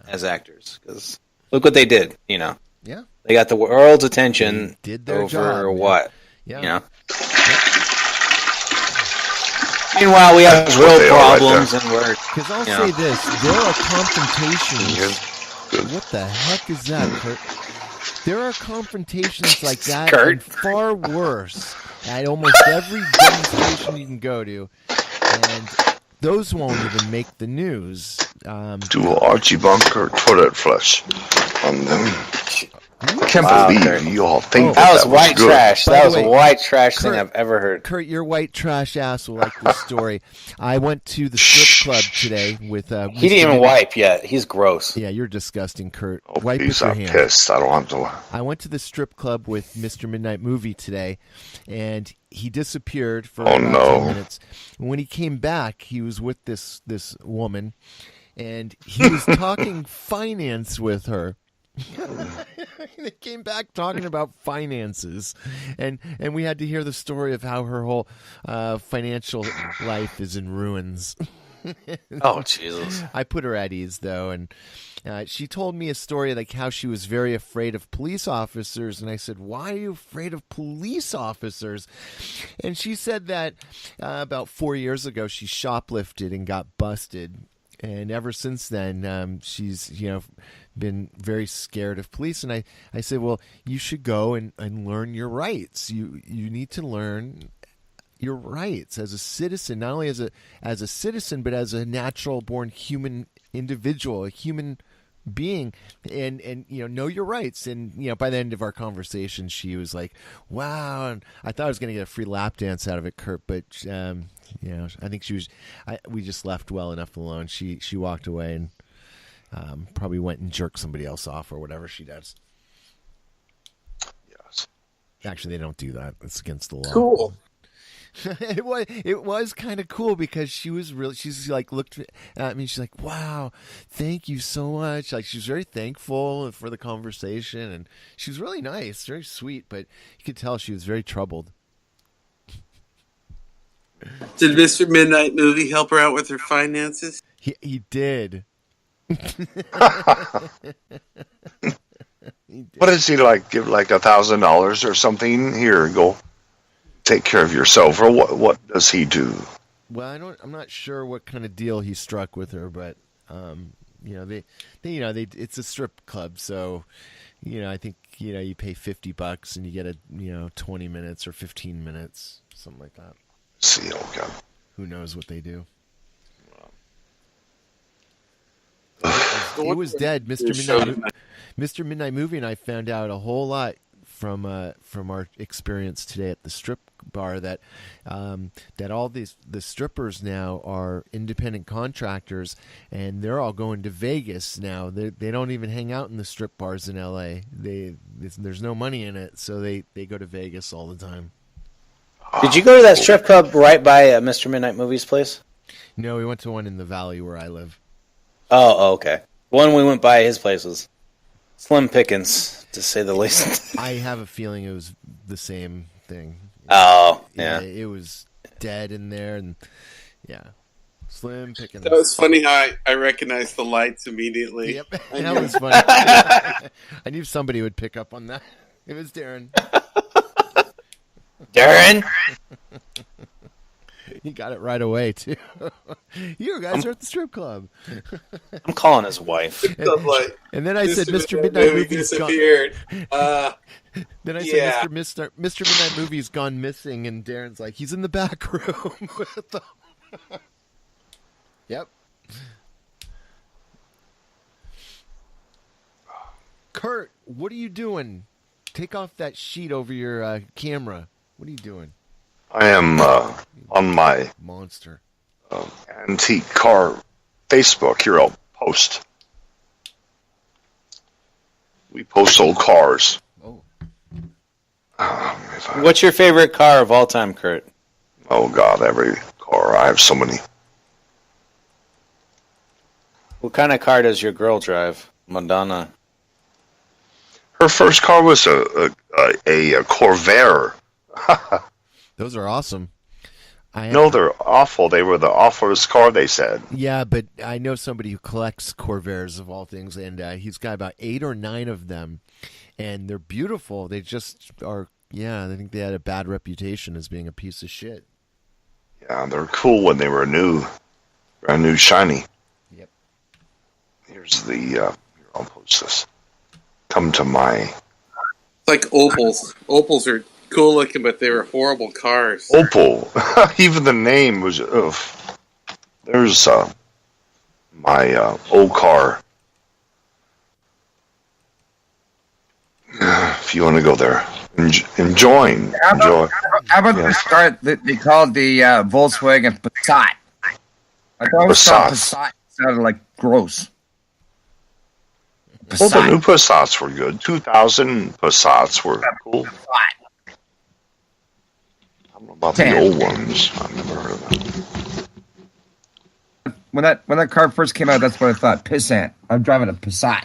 as actors. Because look what they did, Yeah, they got the world's attention. They did their over job, what? Yeah. Meanwhile, we have real problems, and we're. Because I'll say this: there are confrontations. What the heck is that, Kurt? There are confrontations like that, Kurt. and far worse, at almost every demonstration you can go to, and those won't even make the news. Do Archie Bunker toilet flush on them. I can't believe you all think that was white good. trash. That was a white trash thing I've ever heard. Kurt, your white trash ass will like this story. I went to the strip club today with. He didn't even wipe yet. He's gross. Yeah, you're disgusting, Kurt. Oh, wipe with your hands. Pissed. I don't want to. I went to the strip club with Mr. Midnight Movie today, and he disappeared for about 10 minutes. When he came back, he was with this woman, and he was talking finance with her. They came back talking about finances, and we had to hear the story of how her whole financial life is in ruins. Oh, Jesus. I put her at ease, though, and she told me a story like how she was very afraid of police officers, and I said, why are you afraid of police officers? And she said that about 4 years ago she shoplifted and got busted. And ever since then, she's, been very scared of police. And I said, well, you should go and learn your rights. You need to learn your rights as a citizen, not only as a citizen, but as a natural born human individual, a human being, and know your rights. And by the end of our conversation, she was like, wow. And I thought I was going to get a free lap dance out of it, Kurt, but I think we just left well enough alone. She walked away and probably went and jerked somebody else off or whatever she does. Yes. Actually, they don't do that. It's against the law. Cool. It was kind of cool because she's like looked at me, she's like, wow, thank you so much. Like, she was very thankful for the conversation, and she was really nice, very sweet, but you could tell she was very troubled. Did Mr. Midnight Movie help her out with her finances? He did. What does he like? Give like $1,000 or something? Here, go. Take care of yourself, or what does he do? Well, I'm not sure what kind of deal he struck with her, but it's a strip club, so I think you pay $50 and you get 20 minutes or 15 minutes, something like that. See, okay. Who knows what they do? It was dead. Mr. Midnight Movie and I found out a whole lot from our experience today at the strip bar that all the strippers now are independent contractors, and they're all going to Vegas now. They don't even hang out in the strip bars in LA. There's no money in it, so they go to Vegas all the time. Did you go to that strip club right by Mr. Midnight Movie's place? No, we went to one in the valley where I live. Oh, okay. The one we went by his place was slim pickings, to say the least. I have a feeling it was the same thing. Oh, yeah. It was dead in there, and yeah, slim pickings. That was funny how I recognized the lights immediately. Yep, that was funny. I knew somebody would pick up on that. It was Darren. Darren? He got it right away, too. You guys are at the strip club. I'm calling his wife. And then I said, Mr. Midnight Movie's disappeared. Then I said, Mr. Midnight Movie's gone missing, and Darren's like, he's in the back room with them. Yep. Kurt, what are you doing? Take off that sheet over your camera. What are you doing? I am on my monster antique car Facebook. Here, I'll post. We post old cars. Oh. What's your favorite car of all time, Kurt? Oh, God, every car. I have so many. What kind of car does your girl drive? Madonna. Her first car was a Corvair. Those are awesome. No, they're awful. They were the awfulest car, they said. Yeah, but I know somebody who collects Corvairs of all things, and he's got about 8 or 9 of them, and they're beautiful. They just are, I think they had a bad reputation as being a piece of shit. Yeah, they're cool when they were new, brand new, shiny. Yep. Here's the, here, I'll post this. Come to my... It's like Opals. Opals are cool looking, but they were horrible cars. Opal. Even the name was... Ugh. There's my old car. If you want to go there. Enjoy. How about this car that they called the Volkswagen Passat? I always thought Passat sounded like gross. Well, the new Passats were good. 2000 Passats were cool. I don't know about the old ones. I've never heard of them. When that car first came out, that's what I thought. Pissant. I'm driving a Passat.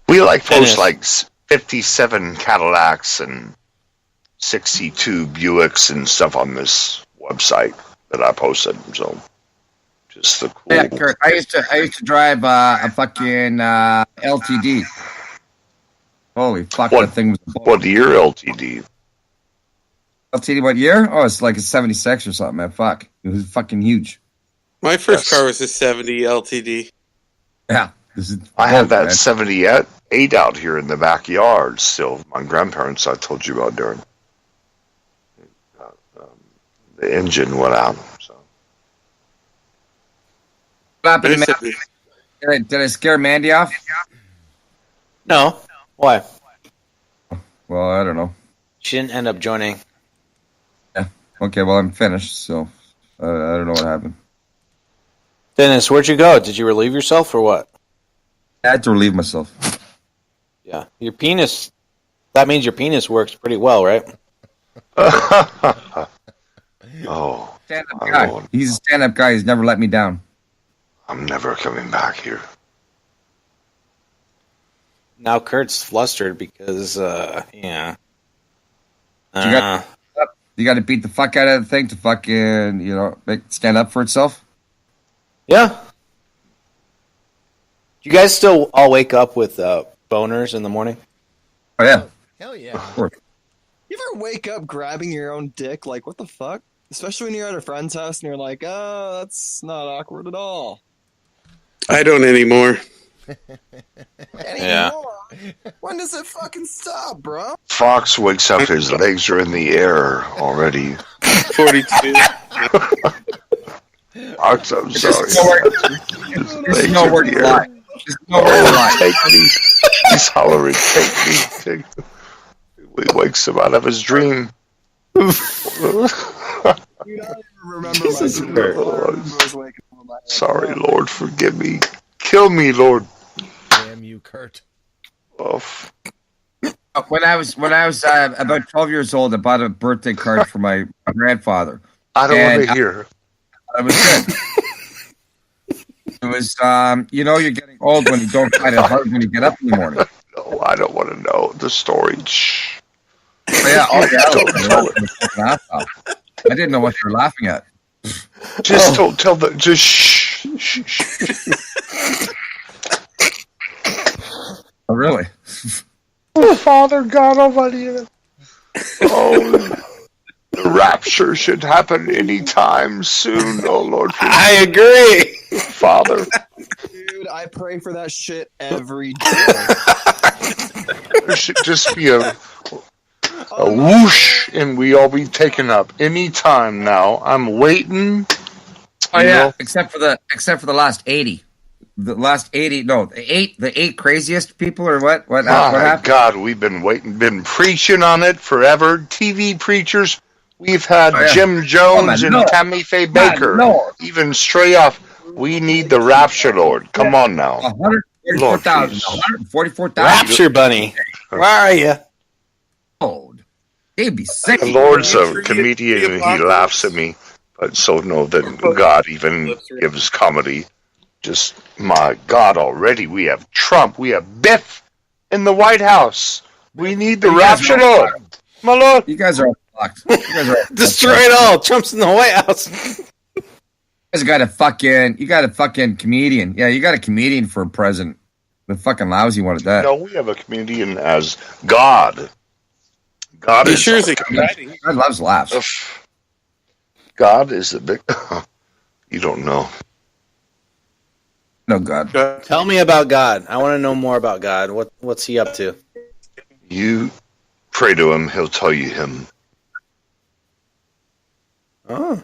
We post 57 Cadillacs and 62 Buicks and stuff on this website that I posted. So. Just the cool. Yeah, Kurt. I used to drive a fucking LTD. Holy fuck! That thing was. What year LTD? LTD what year? Oh, it's like a 76 or something, man. Fuck. It was fucking huge. My first car was a 70 LTD. Yeah. I have that 78 out here in the backyard still. My grandparents, I told you about, Darren. The engine went out. So. What happened to me? Did I scare Mandy off? No. Why? Well, I don't know. She didn't end up joining. Yeah. Okay, well, I'm finished, so I don't know what happened. Dennis, where'd you go? Did you relieve yourself or what? I had to relieve myself. Yeah. Your penis, that means your penis works pretty well, right? Oh. Stand-up guy. He's a stand-up guy. He's never let me down. I'm never coming back here. Now Kurt's flustered because, You got to beat the fuck out of the thing to fucking, make it stand up for itself? Yeah. Do you guys still all wake up with boners in the morning? Oh, yeah. Hell yeah. Of course. You ever wake up grabbing your own dick? Like, what the fuck? Especially when you're at a friend's house and you're like, oh, that's not awkward at all. I don't anymore. Yeah. When does it fucking stop, bro? Fox wakes up, his legs are in the air already. 42. Fox, I'm sorry. There's nowhere to lie. Take me. He He's hollering, take me. He wakes him out of his dream. Dude, I don't even remember Jesus my dream. All I Christ. remember was waking up in my head. Sorry, Lord, forgive me. Kill me, Lord. Damn you, Kurt. Oh, When I was about 12 years old, I bought a birthday card for my grandfather. I don't And want to hear. It was good. It was, you're getting old when you don't find it hard when you get up in the morning. No, I don't want to know the story. Shh. I didn't know what you were laughing at. Just don't tell the. Just shh. Shh, shh. Oh, really? Oh, Father God Almighty. Oh, the rapture should happen anytime soon. Oh, Lord. I agree. Father. Dude, I pray for that shit every day. There should just be a whoosh and we all be taken up anytime now. I'm waiting. Oh yeah, except for the last 80. The last 80, no, the eight craziest people, or what? What happened? God, we've been preaching on it forever. TV preachers. We've had Jim Jones and Tammy Faye Baker. Even straight off, we need the rapture, Lord. Come on now. 144,000. Rapture bunny. Where are you? Oh, they'd be sick. The Lord's a comedian and he laughs at me. But so know that God even gives comedy. Just, my God, already we have Trump, we have Biff in the White House. We need the rapture, Lord. My Lord. You guys are all fucked. Destroy it all. Trump's in the White House. You guys got a fucking comedian. Yeah, you got a comedian for a president. The fucking lousy one at that. No, we have a comedian as God. God He is sure is exciting. God loves laughs. God is a big. You don't know. No, God. Tell me about God. I want to know more about God. What's he up to? You pray to him, he'll tell you him. Oh.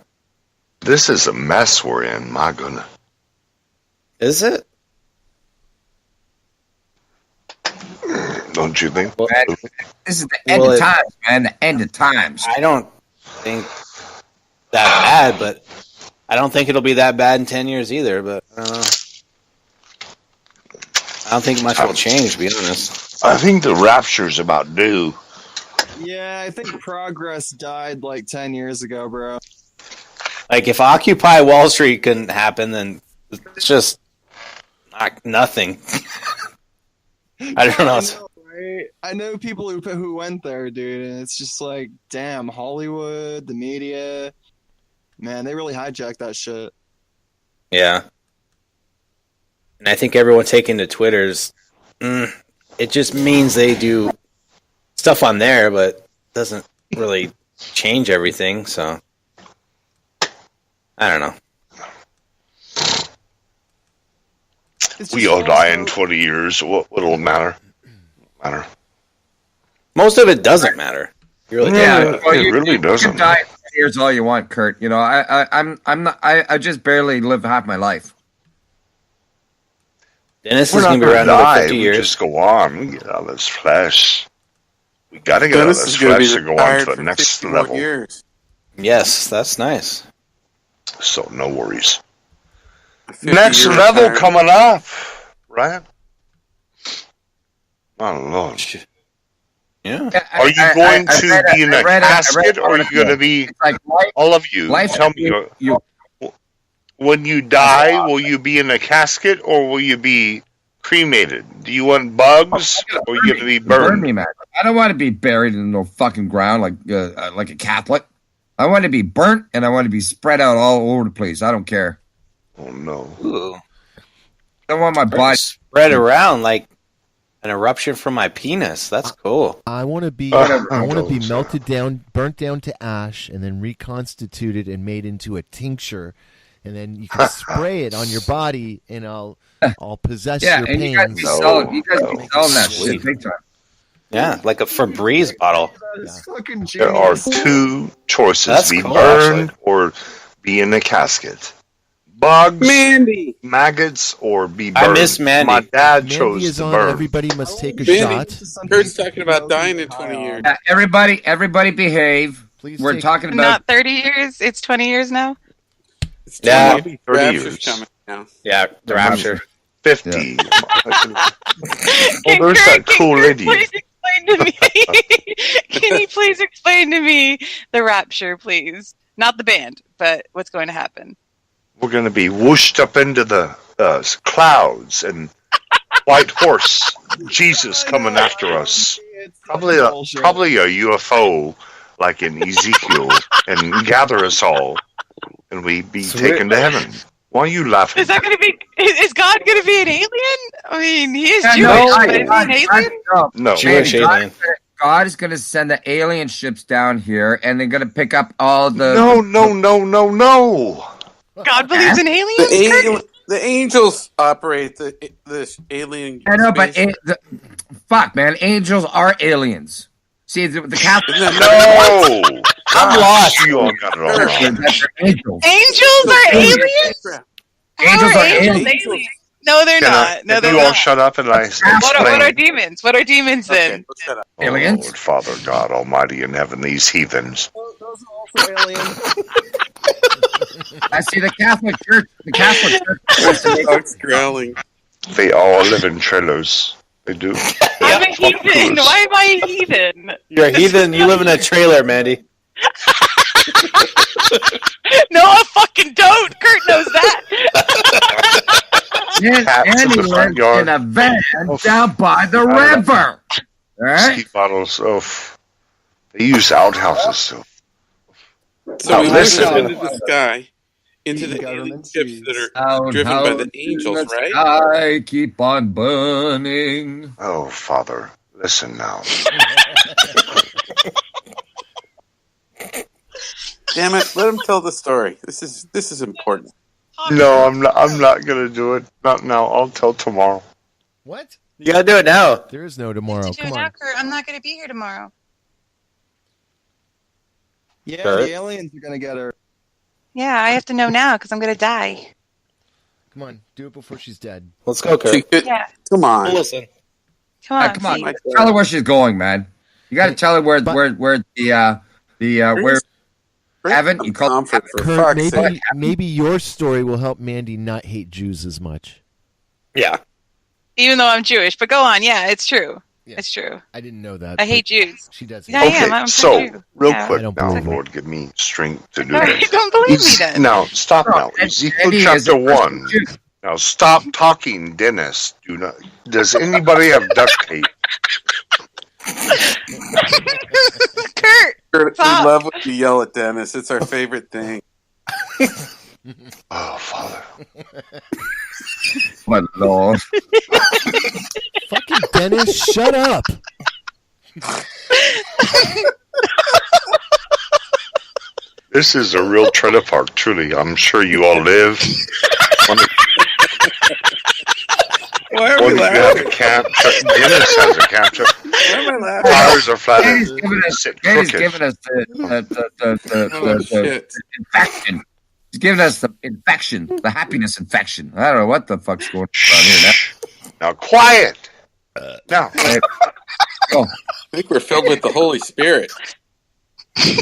This is a mess we're in, my goodness. Is it? Don't you think? Well, this is the end of times, man. The end of times. I don't think that bad, but I don't think it'll be that bad in 10 years either, but I don't know. I don't think much will change, to be honest. I think the rapture's about due. Yeah, I think progress died like 10 years ago, bro. Like, if Occupy Wall Street couldn't happen, then it's just nothing. I don't know. Right? I know people who went there, dude, and it's just like, damn, Hollywood, the media, man, they really hijacked that shit. Yeah. And I think everyone taking to Twitter's, it just means they do stuff on there, but doesn't really change everything, so I don't know. We all die in 20 years. What'll matter? Most of it doesn't matter. Well, it really doesn't. You can die in 10 years all you want, Kurt. You know, I just barely live half my life. Dennis is going to be around another 50 years. We just go on. We get out of this flesh. We got to get out of this flesh to go on to the next level. Years. Yes, that's nice. So no worries. Next level coming up, right? Oh Lord. Yeah. Are you going to be in a casket, or are you going to be all of you? Tell me. When you die, will you be in a casket, or will you be cremated? Do you want bugs, or are you going to be burned? Burn me, man. I don't want to be buried in no fucking ground like a Catholic. I want to be burnt, and I want to be spread out all over the place. I don't care. Oh no! Ooh. I don't want my body spread around like an eruption from my penis. That's cool. I want to be melted down, burnt down to ash, and then reconstituted and made into a tincture, and then you can spray it on your body, and I'll possess your pains. You guys be selling that shit big time. Yeah, like a Febreze bottle. There are two choices: be burned or be in a casket. bugs, Mandy. maggots, or be burned. I miss Mandy. My dad Mandy chose is to on. burn. Everybody must take a Mandy. shot. Kurt's talking about dying in 20 years. Everybody behave. Please We're take- talking about Not 30 years. It's 20 years now. It's Yeah. 20. 30 Rapture's years. coming now. Yeah, the rapture. 50. Can there's that Kurt, cool lady. Please explain to me. Can you please explain to me the rapture, please? Not the band, but what's going to happen. We're going to be whooshed up into the clouds and white horse, Jesus coming after us. Probably a UFO like in Ezekiel and gather us all and we be taken to heaven. Why are you laughing? Is that going to be? Is God going to be an alien? I mean, he is Jewish, no, but is he an alien? No. Jewish alien. God is going to send the alien ships down here, and they're going to pick up all the. No. God believes in aliens. The angels operate the alien. I know, but space. fuck, man, angels are aliens. See, the Catholic. No. I'm lost. You all got it all wrong. Angels. Angels are aliens. Angels How are aliens. aliens. No, they're not. No, Can they're you all not. shut up and I explain? What are demons? What are demons then? Okay, let's shut up. Oh, Aliens? Lord, Father God Almighty in heaven, these heathens. Those are also aliens. I see the Catholic Church. The Catholic Church. Dog's growling. They all live in trailers. They do. I'm a heathen. Why am I a heathen? You're a heathen. You live in a trailer, Mandy. No, I fucking don't. Kurt knows that. Cats in And he the front lives yard. in a van down by the river. All right. Ski bottles. They use outhouses. So So we listen. listen into the sky, into Eating the alien government ships cheese. that are driven by the angels, right? I keep on burning. Oh, Father, listen now. Damn it! Let him tell the story. This is important. No, I'm not gonna do it. Not now. I'll tell tomorrow. What? You gotta do it now. There is no tomorrow. Come on. Kurt. I'm not going to be here tomorrow. Yeah, Kurt? the aliens are gonna get her. Yeah, I have to know now because I'm going to die. Come on. Do it before she's dead. Let's go, Kurt. Yeah. Come on. Listen. Come on. Come on, please. tell her where she's going, man. You got to tell her where heaven. You call comfort for Kurt, fuck's maybe sake. maybe your story will help Mandy not hate Jews as much. Yeah. Even though I'm Jewish, but go on. Yeah, it's true. Yeah. It's true. I didn't know that. I hate Jews. She doesn't. Yeah, I am. Okay, I'm so Jew. real Yeah. quick I don't now, believe it. Lord, give me strength to do No, this. you don't believe me then. Now, stop No, now. and- Ezekiel and he is chapter a Christian 1. Jew. Now, stop talking, Dennis. Does anybody have duct tape? Kurt. We Stop. love when you yell at Dennis. It's our favorite thing. Oh, Father. My Lord. Fucking Dennis, shut up. This is a real trailer park, truly. I'm sure you all live. Why are One we of you have laughing? a camp truck. Dennis has a camp truck. Why am I laughing? Tires are flat. He's giving us, Sit he's crooked. giving us the Oh, shit. infection. He's giving us the infection, the happiness infection. I don't know what the fuck's going on here now. Shh. Now, quiet. Now, Hey, I think we're filled with the Holy Spirit.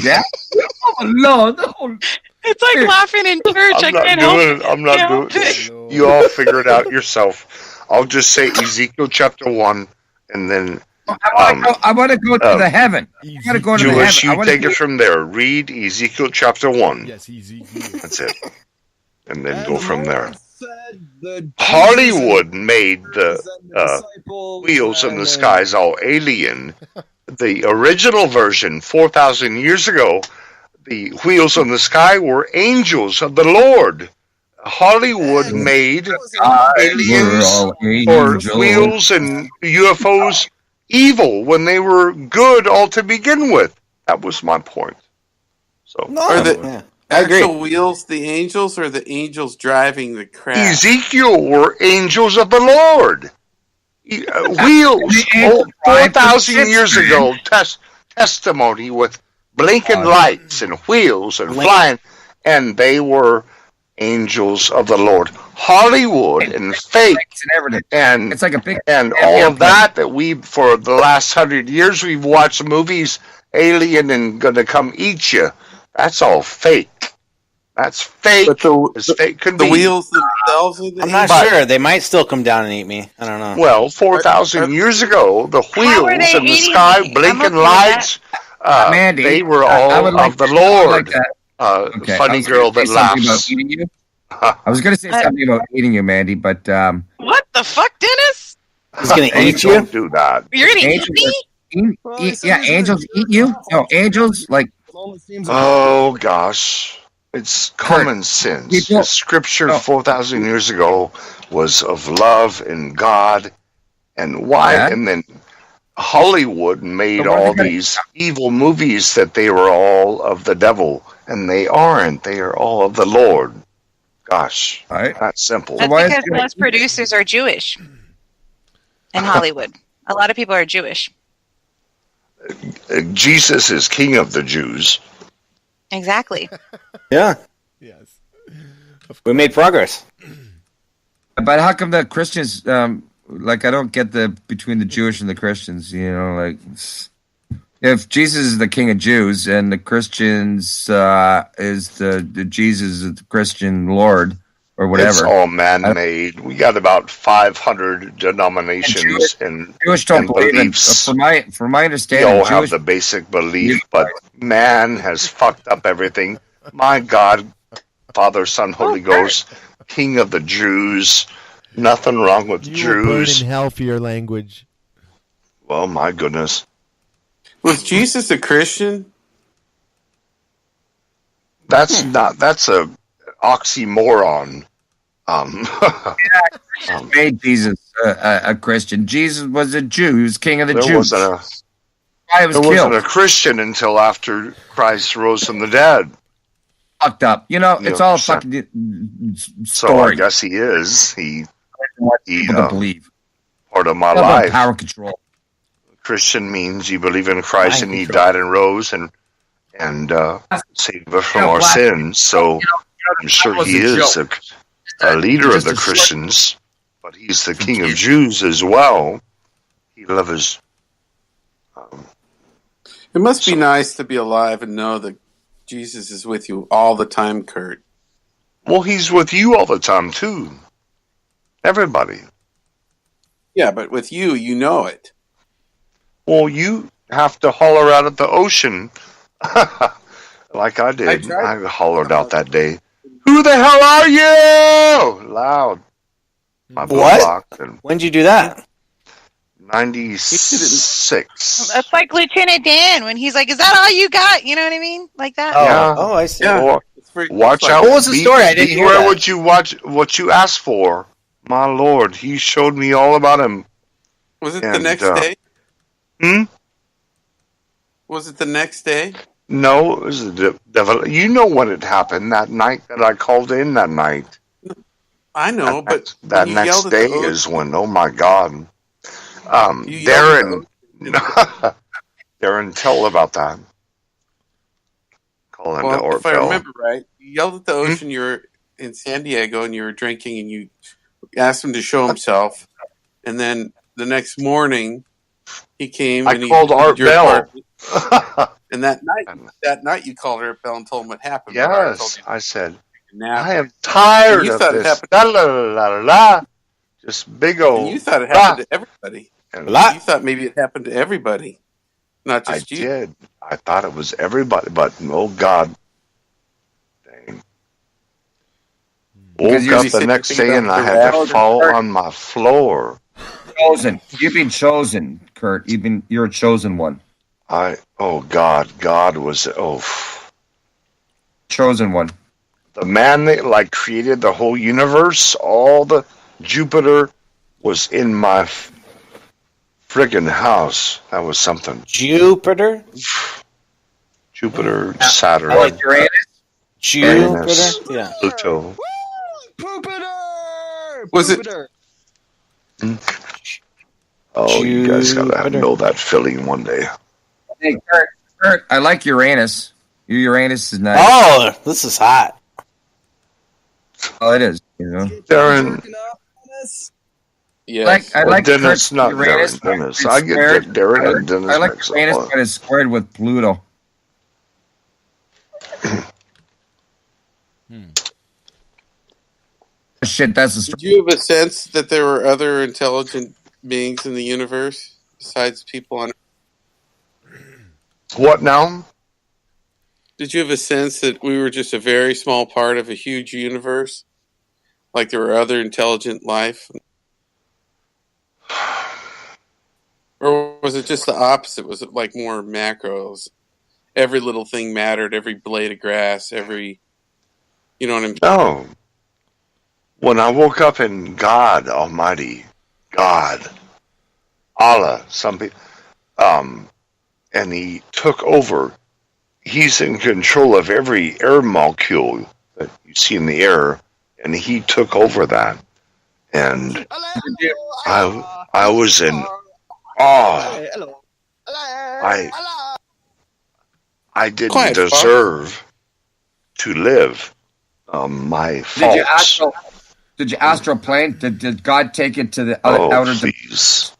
yeah? Oh, Lord. Oh, It's like laughing in church. I I'm not can't help doing it. I'm not can't doing help it. You all figure it out yourself. I'll just say Ezekiel chapter 1, and then I want to go to the heaven. I want to go to the Jewish, heaven. I you wanna take go- it from there. Read Ezekiel chapter 1. Yes, easy. That's it. And then And go the from Lord there. said the Hollywood made the Jesus and the disciples wheels in and the skies all alien. The original version, 4,000 years ago, the wheels in the sky were angels of the Lord. Hollywood made aliens all or angels. wheels and UFOs evil when they were good all to begin with. That was my point. So Are the Yeah. I agree. actual wheels the angels or the angels driving the craft? Ezekiel were angels of the Lord. Wheels, The angels 4,000 drive the years ships, ago, testimony with blinking lights and wheels and flying, and they were angels of the Lord. Hollywood and fake and it's like a big and all of that we for the last 100 years we've watched movies, alien and gonna come eat you. That's all fake. That's fake. But fake could the be. wheels themselves. I'm not sure. They might still come down and eat me. I don't know. Well, 4,000 years ago, the wheels in the sky, blinking lights, Mandy, they were all of the Lord. Funny girl that laughs. I was going to say something about eating you, Mandy, but what the fuck, Dennis? He's going to eat you. Don't do that. You're going to eat me? Yeah, angels eat you. No, angels like. Oh gosh, it's common sense. The scripture 4,000 years ago was of love and God, and why? Yeah. And then Hollywood made all these evil movies that they were all of the devil, and they aren't. They are all of the Lord. Gosh, that's simple. That's because most producers are Jewish in Hollywood. A lot of people are Jewish. Jesus is King of the Jews. Exactly. Yeah. Yes. We made progress. But how come the Christians, like, I don't get the between the Jewish and the Christians, you know, like, if Jesus is the King of Jews and the Christians is the Jesus is the Christian Lord or whatever. It's all man-made. We got about 500 denominations and Jewish don't believe beliefs. From my understanding, we all have the basic belief, but man has fucked up everything. My God, Father, Son, Holy Ghost, King of the Jews. Nothing wrong with Jews. You will burn in hell for your language. Well, my goodness. Was Jesus a Christian? That's a oxymoron. Made Jesus a Christian. Jesus was a Jew. He was King of the Jews. Wasn't a Christian until after Christ rose from the dead. Fucked up. You know, it's all fucking story. So I guess he is. He believe. Part of my life. Power control. Christian means you believe in Christ and he died and rose and saved us from our sins. So I'm sure he is a leader of the Christians, but he's the King of Jews as well. He loves. It must be nice to be alive and know that Jesus is with you all the time, Kurt. Well, he's with you all the time too. Everybody. Yeah, but with you, you know it. Well, you have to holler out at the ocean like I did. I hollered out that day. Who the hell are you? Loud. What? When'd you do that? 96. That's like Lieutenant Dan when he's like, "Is that all you got?" You know what I mean? Like that. Oh, I see. Yeah. Watch out. What was the story? I didn't hear that. What you asked for. My Lord, he showed me all about him. Was it the next day? Was it the next day? No, it was the devil. You know when it happened that night that I called in that night. I know, but that next day is when. Oh my God, Darren, Darren, tell about that. Call into Orville. If I remember right, you yelled at the ocean. You were in San Diego and you were drinking, and you asked him to show himself. And then the next morning, he came. I called Art Bell. And that night you called Art Bell and told him what happened. Yes, I said, I am tired of this. La, la, la, la, la. Just big old. And you thought it happened to everybody. You thought maybe it happened to everybody, not just you. I did. I thought it was everybody, but oh God. Dang. Woke up the next day and I had to fall on my floor. Chosen. You've been chosen, Kurt. You're a chosen one. God was chosen one. The man that created the whole universe, all the Jupiter was in my friggin' house. That was something. Jupiter, Saturn. I like Uranus. Jupiter, yeah. Pluto. Was it? Oh, you guys gotta know that feeling one day. Hey, Kurt, I like Uranus. Your Uranus is nice. Oh, this is hot. Oh, it is. You know, Darren. Yes. I like Dennis, Kurt's not Uranus. Darren. Dennis. It's I get squared. Darren and Dennis I like mixed Uranus, up. but it's squared with Pluto. Shit, that's a Did you have a sense that there were other intelligent beings in the universe besides people on? What now? Did you have a sense that we were just a very small part of a huge universe? Like there were other intelligent life? Or was it just the opposite? Was it like more macros? Every little thing mattered, every blade of grass, every... You know what I mean? No. When I woke up in God Almighty, God, Allah, some people, and He took over. He's in control of every air molecule that you see in the air, and He took over that. And I was in awe. I didn't deserve to live. My faults. Did you astral plane? Did God take it to the outer please.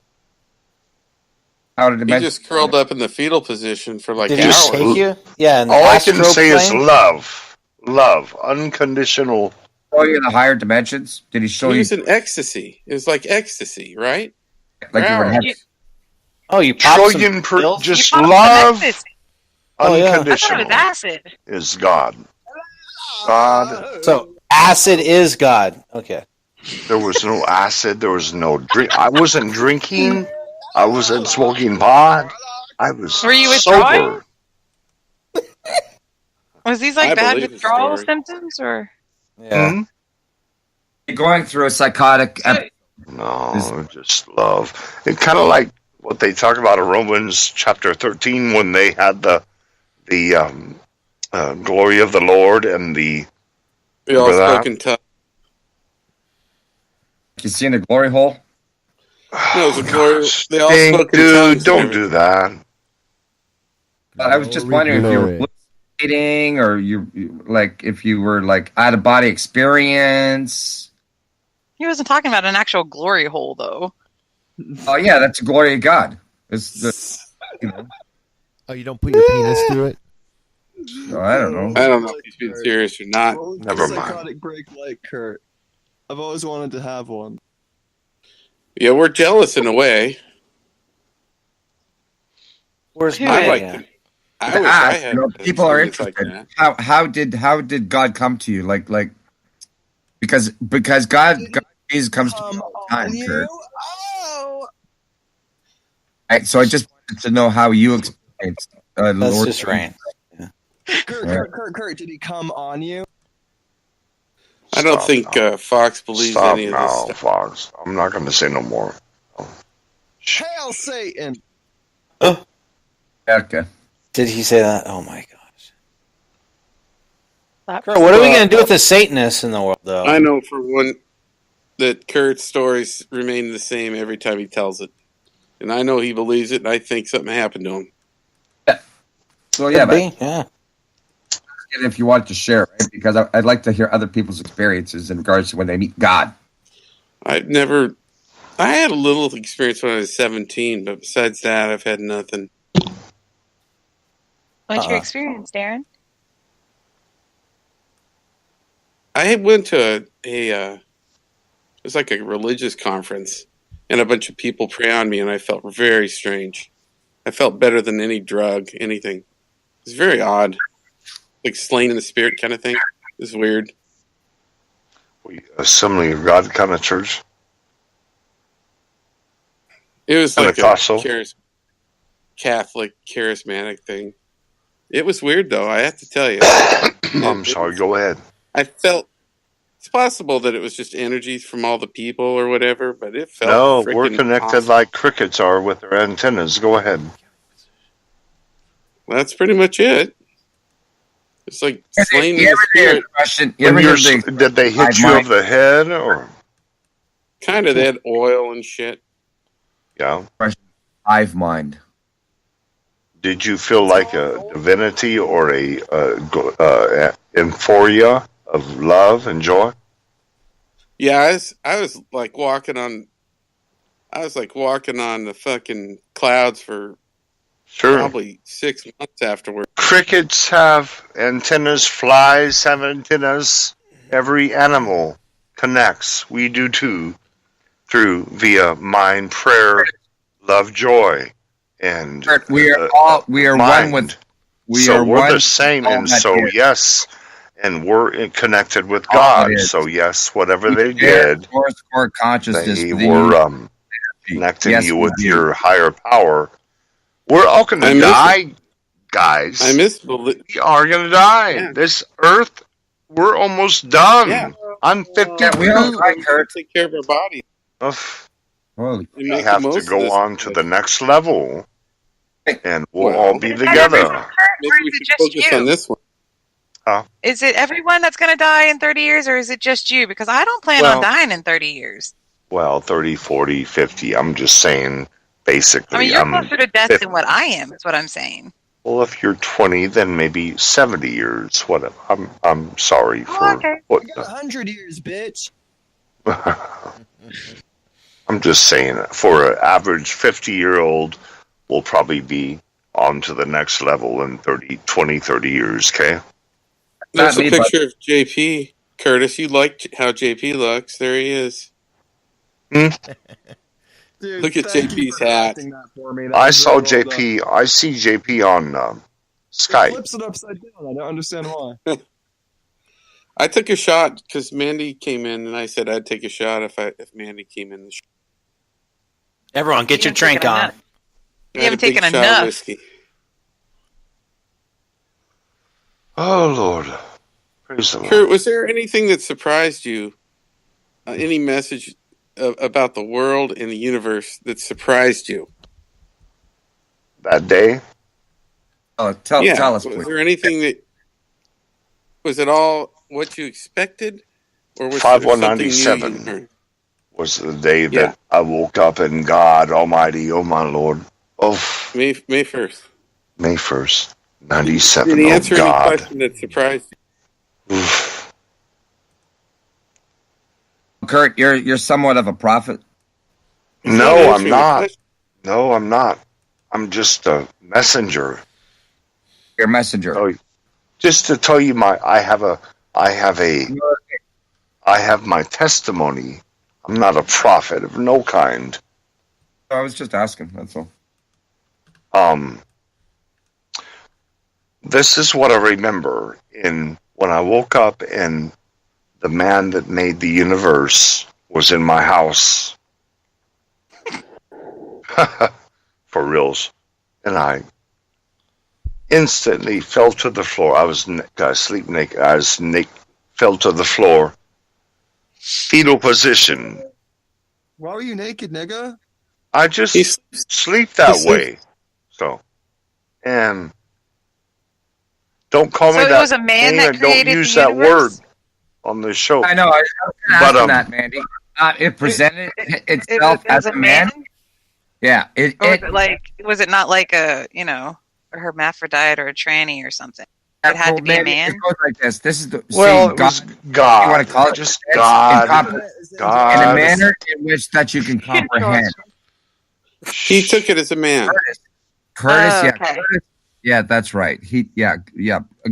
Outer dimension? He just curled up in the fetal position for like Did hours. he take you? Yeah. All I can say is love, unconditional. Show you in the higher dimensions? Did he show you? He was in ecstasy. It was like ecstasy, right? Like you were in heaven. Oh, you popped some pills? Just You popped love, some ecstasy. unconditional. I thought it was acid. Is God. God. So acid is God. Okay. There was no acid. There was no drink. I wasn't drinking. I wasn't smoking pot. I was Were you sober. Was these like bad withdrawal symptoms or? Yeah. You're going through a psychotic. No, just love. It's kind of like what they talk about in Romans chapter 13 when they had the glory of the Lord and the. We all spoke in tongues. You seen the glory hole? No, it was a glory. They all spoke in tongues. Don't do that. I was just wondering if you were hallucinating or you like if you were like out of body experience. He wasn't talking about an actual glory hole, though. Oh yeah, that's the glory of God. It's the, Oh, you don't put your penis through it? I don't know. I don't know if he's being serious or not. Never mind. Psychotic break like Kurt. I've always wanted to have one. Yeah, we're jealous in a way. Where's I like to. I wish I had. People are interested. Like how did God come to you? Like because God Jesus comes to you all the time, Kurt. Right, so I just wanted to know how you experienced That's Lord. just rain. Yeah. Kurt, did he come on you? I don't think Fox believes Stop any of now, this stuff. Fox. I'm not going to say no more. Hail Satan! Okay. Did he say that? Oh my gosh. Kurt, What are we going to do with the Satanists in the world, though? I know for one that Kurt's stories remain the same every time he tells it. And I know he believes it, and I think something happened to him. Well, yeah, but yeah. if you want to share, right? Because I'd like to hear other people's experiences in regards to when they meet God. I had a little experience when I was 17, but besides that, I've had nothing. What's your experience, Darren? I went to it was like a religious conference, and a bunch of people pray on me, and I felt very strange. I felt better than any drug, anything. It was very odd. Like slain in the spirit kind of thing. It was weird. Assembly of God kind of church? It was like Pentecostal? a Catholic charismatic thing. It was weird, though, I have to tell you. I'm sorry, go ahead. I felt... It's possible that it was just energies from all the people or whatever, but it felt No, we're connected awesome. like crickets are with their antennas. Go ahead. Well, that's pretty much it. It's like slain in You the ever hear spirit. the question? Did they hit you over the head or? Kind of. They had oil and shit. Yeah. Hive mind. Did you feel like a divinity or a euphoria of love and joy? Yeah, I was like walking on the fucking clouds for Sure. probably 6 months afterward. Crickets have antennas, flies have antennas. Every animal connects. We do too, through via mind, prayer, love, joy, and We are mind. one with. We're one the same, and so yes, and we're connected with all God. it is. So yes, whatever they share did, core consciousness. they within were you. connecting Yes, you we with do. your higher power. We're all going I to miss die, guys. I miss We are going to die. Yeah. This Earth, we're almost done. Yeah. I'm 52. Yeah, we all die, We Kurt. take care of our bodies Holy. and We make have the to most of go this. on to the next level, and we'll Well, all be Is that everyone, together. Kurt, Maybe or we is it should just focus you? on this one. Is it everyone that's going to die in 30 years, or is it just you? Because I don't plan on dying in 30 years. Well, 30, 40, 50. I'm just saying, basically. I mean, you're closer to death than what I am, is what I'm saying. Well, if you're 20, then maybe 70 years. What? I'm sorry for okay. what. I got 100 years, bitch. I'm just saying, for an average 50-year-old, we'll probably be on to the next level in 30 years, okay? There's Not a me, picture of JP. Curtis, you like how JP looks. There he is. Dude, Look at thank you JP's for hat. correcting that for me. That I was saw very well done. JP. I see JP on It Skype. flips it upside down. I don't understand why. I took a shot because Mandy came in, and I said I'd take a shot if Mandy came in. Everyone, get You your haven't drink taken on. enough. I You had haven't a big taken shot of enough. whiskey. Oh, Lord. Praise the Kurt, Lord. was there anything that surprised you? Any message about the world and the universe that surprised you? That day? Oh, tell us, Was please. there anything that was it all what you expected, or was there something new you 5197 learned? was the day Yeah. that I woke up in God Almighty, oh my Lord. Oh, May 1st. May 1st, 97. Did he Oh, answer any God. question that surprised you? Oof. Kurt, you're somewhat of a prophet. He's not No, I'm answering the not. question. No, I'm not. I'm just a messenger. You're a messenger. Oh, just to tell you I have my testimony. I'm not a prophet of no kind. I was just asking. That's all. This is what I remember when I woke up and the man that made the universe was in my house. For reals. And I instantly fell to the floor. I was sleep naked. Fell to the floor. Fetal position. Why were you naked, nigga? I just sleep that way. So, and don't call me So it that was a man name that and don't created use the that word universe? on the show. I know. I was But, asking that, Mandy. It presented itself It was as a man. Yeah. Was it not like a a hermaphrodite or a tranny or something? It had to be a man. It goes like this. This is It was God. You want to call it just it's God. in God. a manner in which that you can comprehend. He took it as a man. Curtis, Oh, yeah, okay. Curtis, yeah, that's right.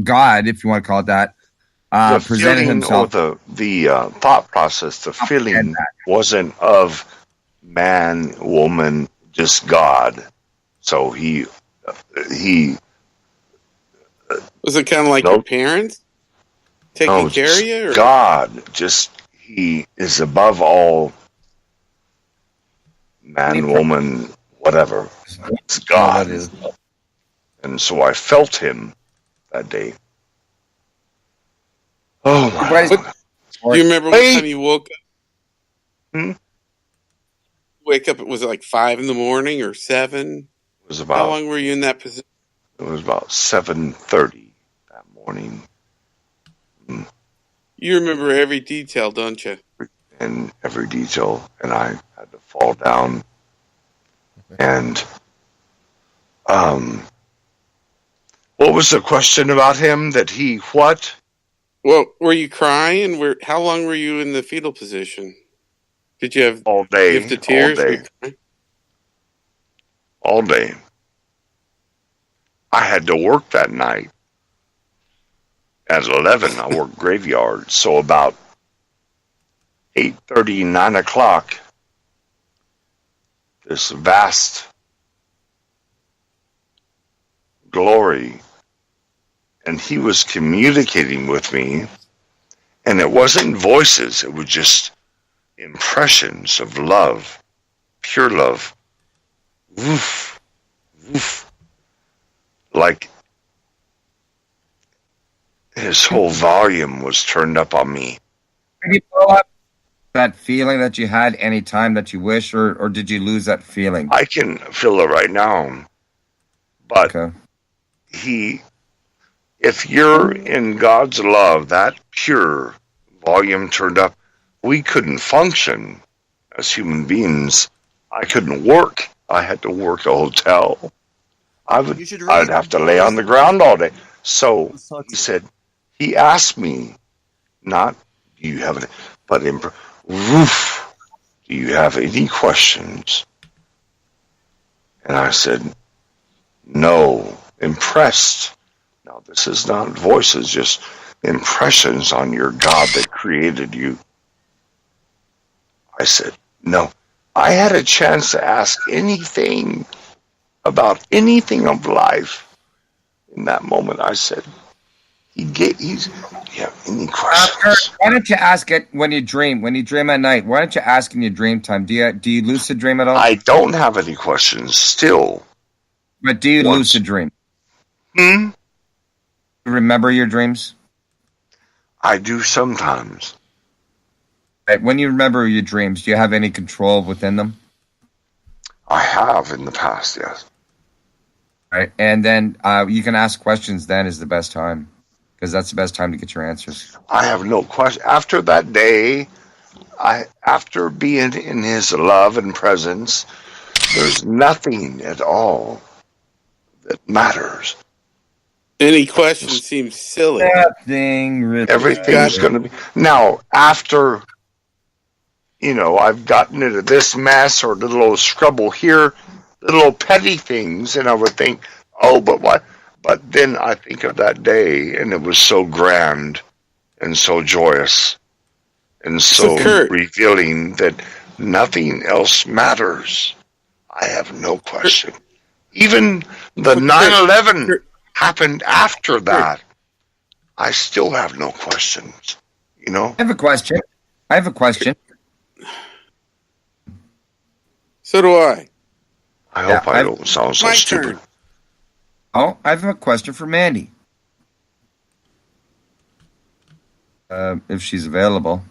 God, if you want to call it that, The presented feeling himself. or the thought process, the feeling wasn't of man, woman, just God. So he Was it kind of like your parents taking care of you? Or? God, he is above all man, woman, whatever. It's God. And so I felt him that day. Oh my God. Do you remember what time you woke up? Wake up, was it like 5 in the morning or 7? It was about, how long were you in that position? It was about 7:30 that morning. You remember every detail, don't you? And every detail, and I had to fall down. And what was the question about him? That he what? Well, were you crying? How long were you in the fetal position? Did you have all day, gift of tears? all day. I had to work that night. At 11, I worked graveyard, so about 8:30, 9 o'clock, this vast glory, and he was communicating with me, and it wasn't voices, it was just impressions of love, pure love. Woof, woof. Like his whole volume was turned up on me. Did you blow up that feeling that you had any time that you wish, or did you lose that feeling? I can feel it right now. But if you're in God's love, that pure volume turned up, we couldn't function as human beings. I couldn't work. I had to work a hotel. I'd have to lay on the ground all day. So he said, he asked me, not do you have any, but woof, do you have any questions? And I said, no, impressed. Now, this is not voices, just impressions on your God that created you. I said, no. I had a chance to ask anything about anything of life. In that moment, I said, do you have any questions? Why don't you ask it when you dream? When you dream at night, why don't you ask in your dream time? Do you lucid dream at all? I don't have any questions still. But do you lucid dream? Remember your dreams? I do sometimes. Right. When you remember your dreams, do you have any control within them? I have in the past, yes. Right. And then you can ask questions then is the best time. Because that's the best time to get your answers. I have no question. After that day, after being in his love and presence, there's nothing at all that matters. Any question seems silly. Nothing really. Everything's going to be. Now, after, I've gotten into this mess or the little scrabble here, the little petty things, and I would think, oh, but what? But then I think of that day, and it was so grand and so joyous and so revealing that nothing else matters. I have no question. Even the 9/11 happened after that. I still have no questions. I have a question. So do I. I hope I don't sound so stupid. Turn. Oh, I have a question for Mandy. If she's available.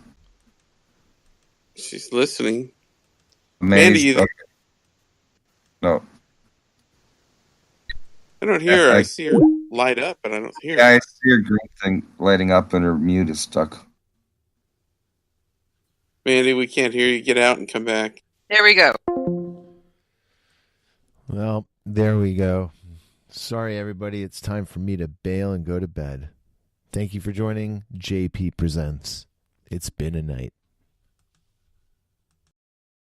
She's listening. Mandy, you there? No. I don't hear her. I see her light up, but I don't hear her. Yeah, I see her green thing lighting up and her mute is stuck. Mandy, we can't hear you. Get out and come back. There we go. Well, there we go. Sorry, everybody. It's time for me to bail and go to bed. Thank you for joining JP Presents. It's been a night.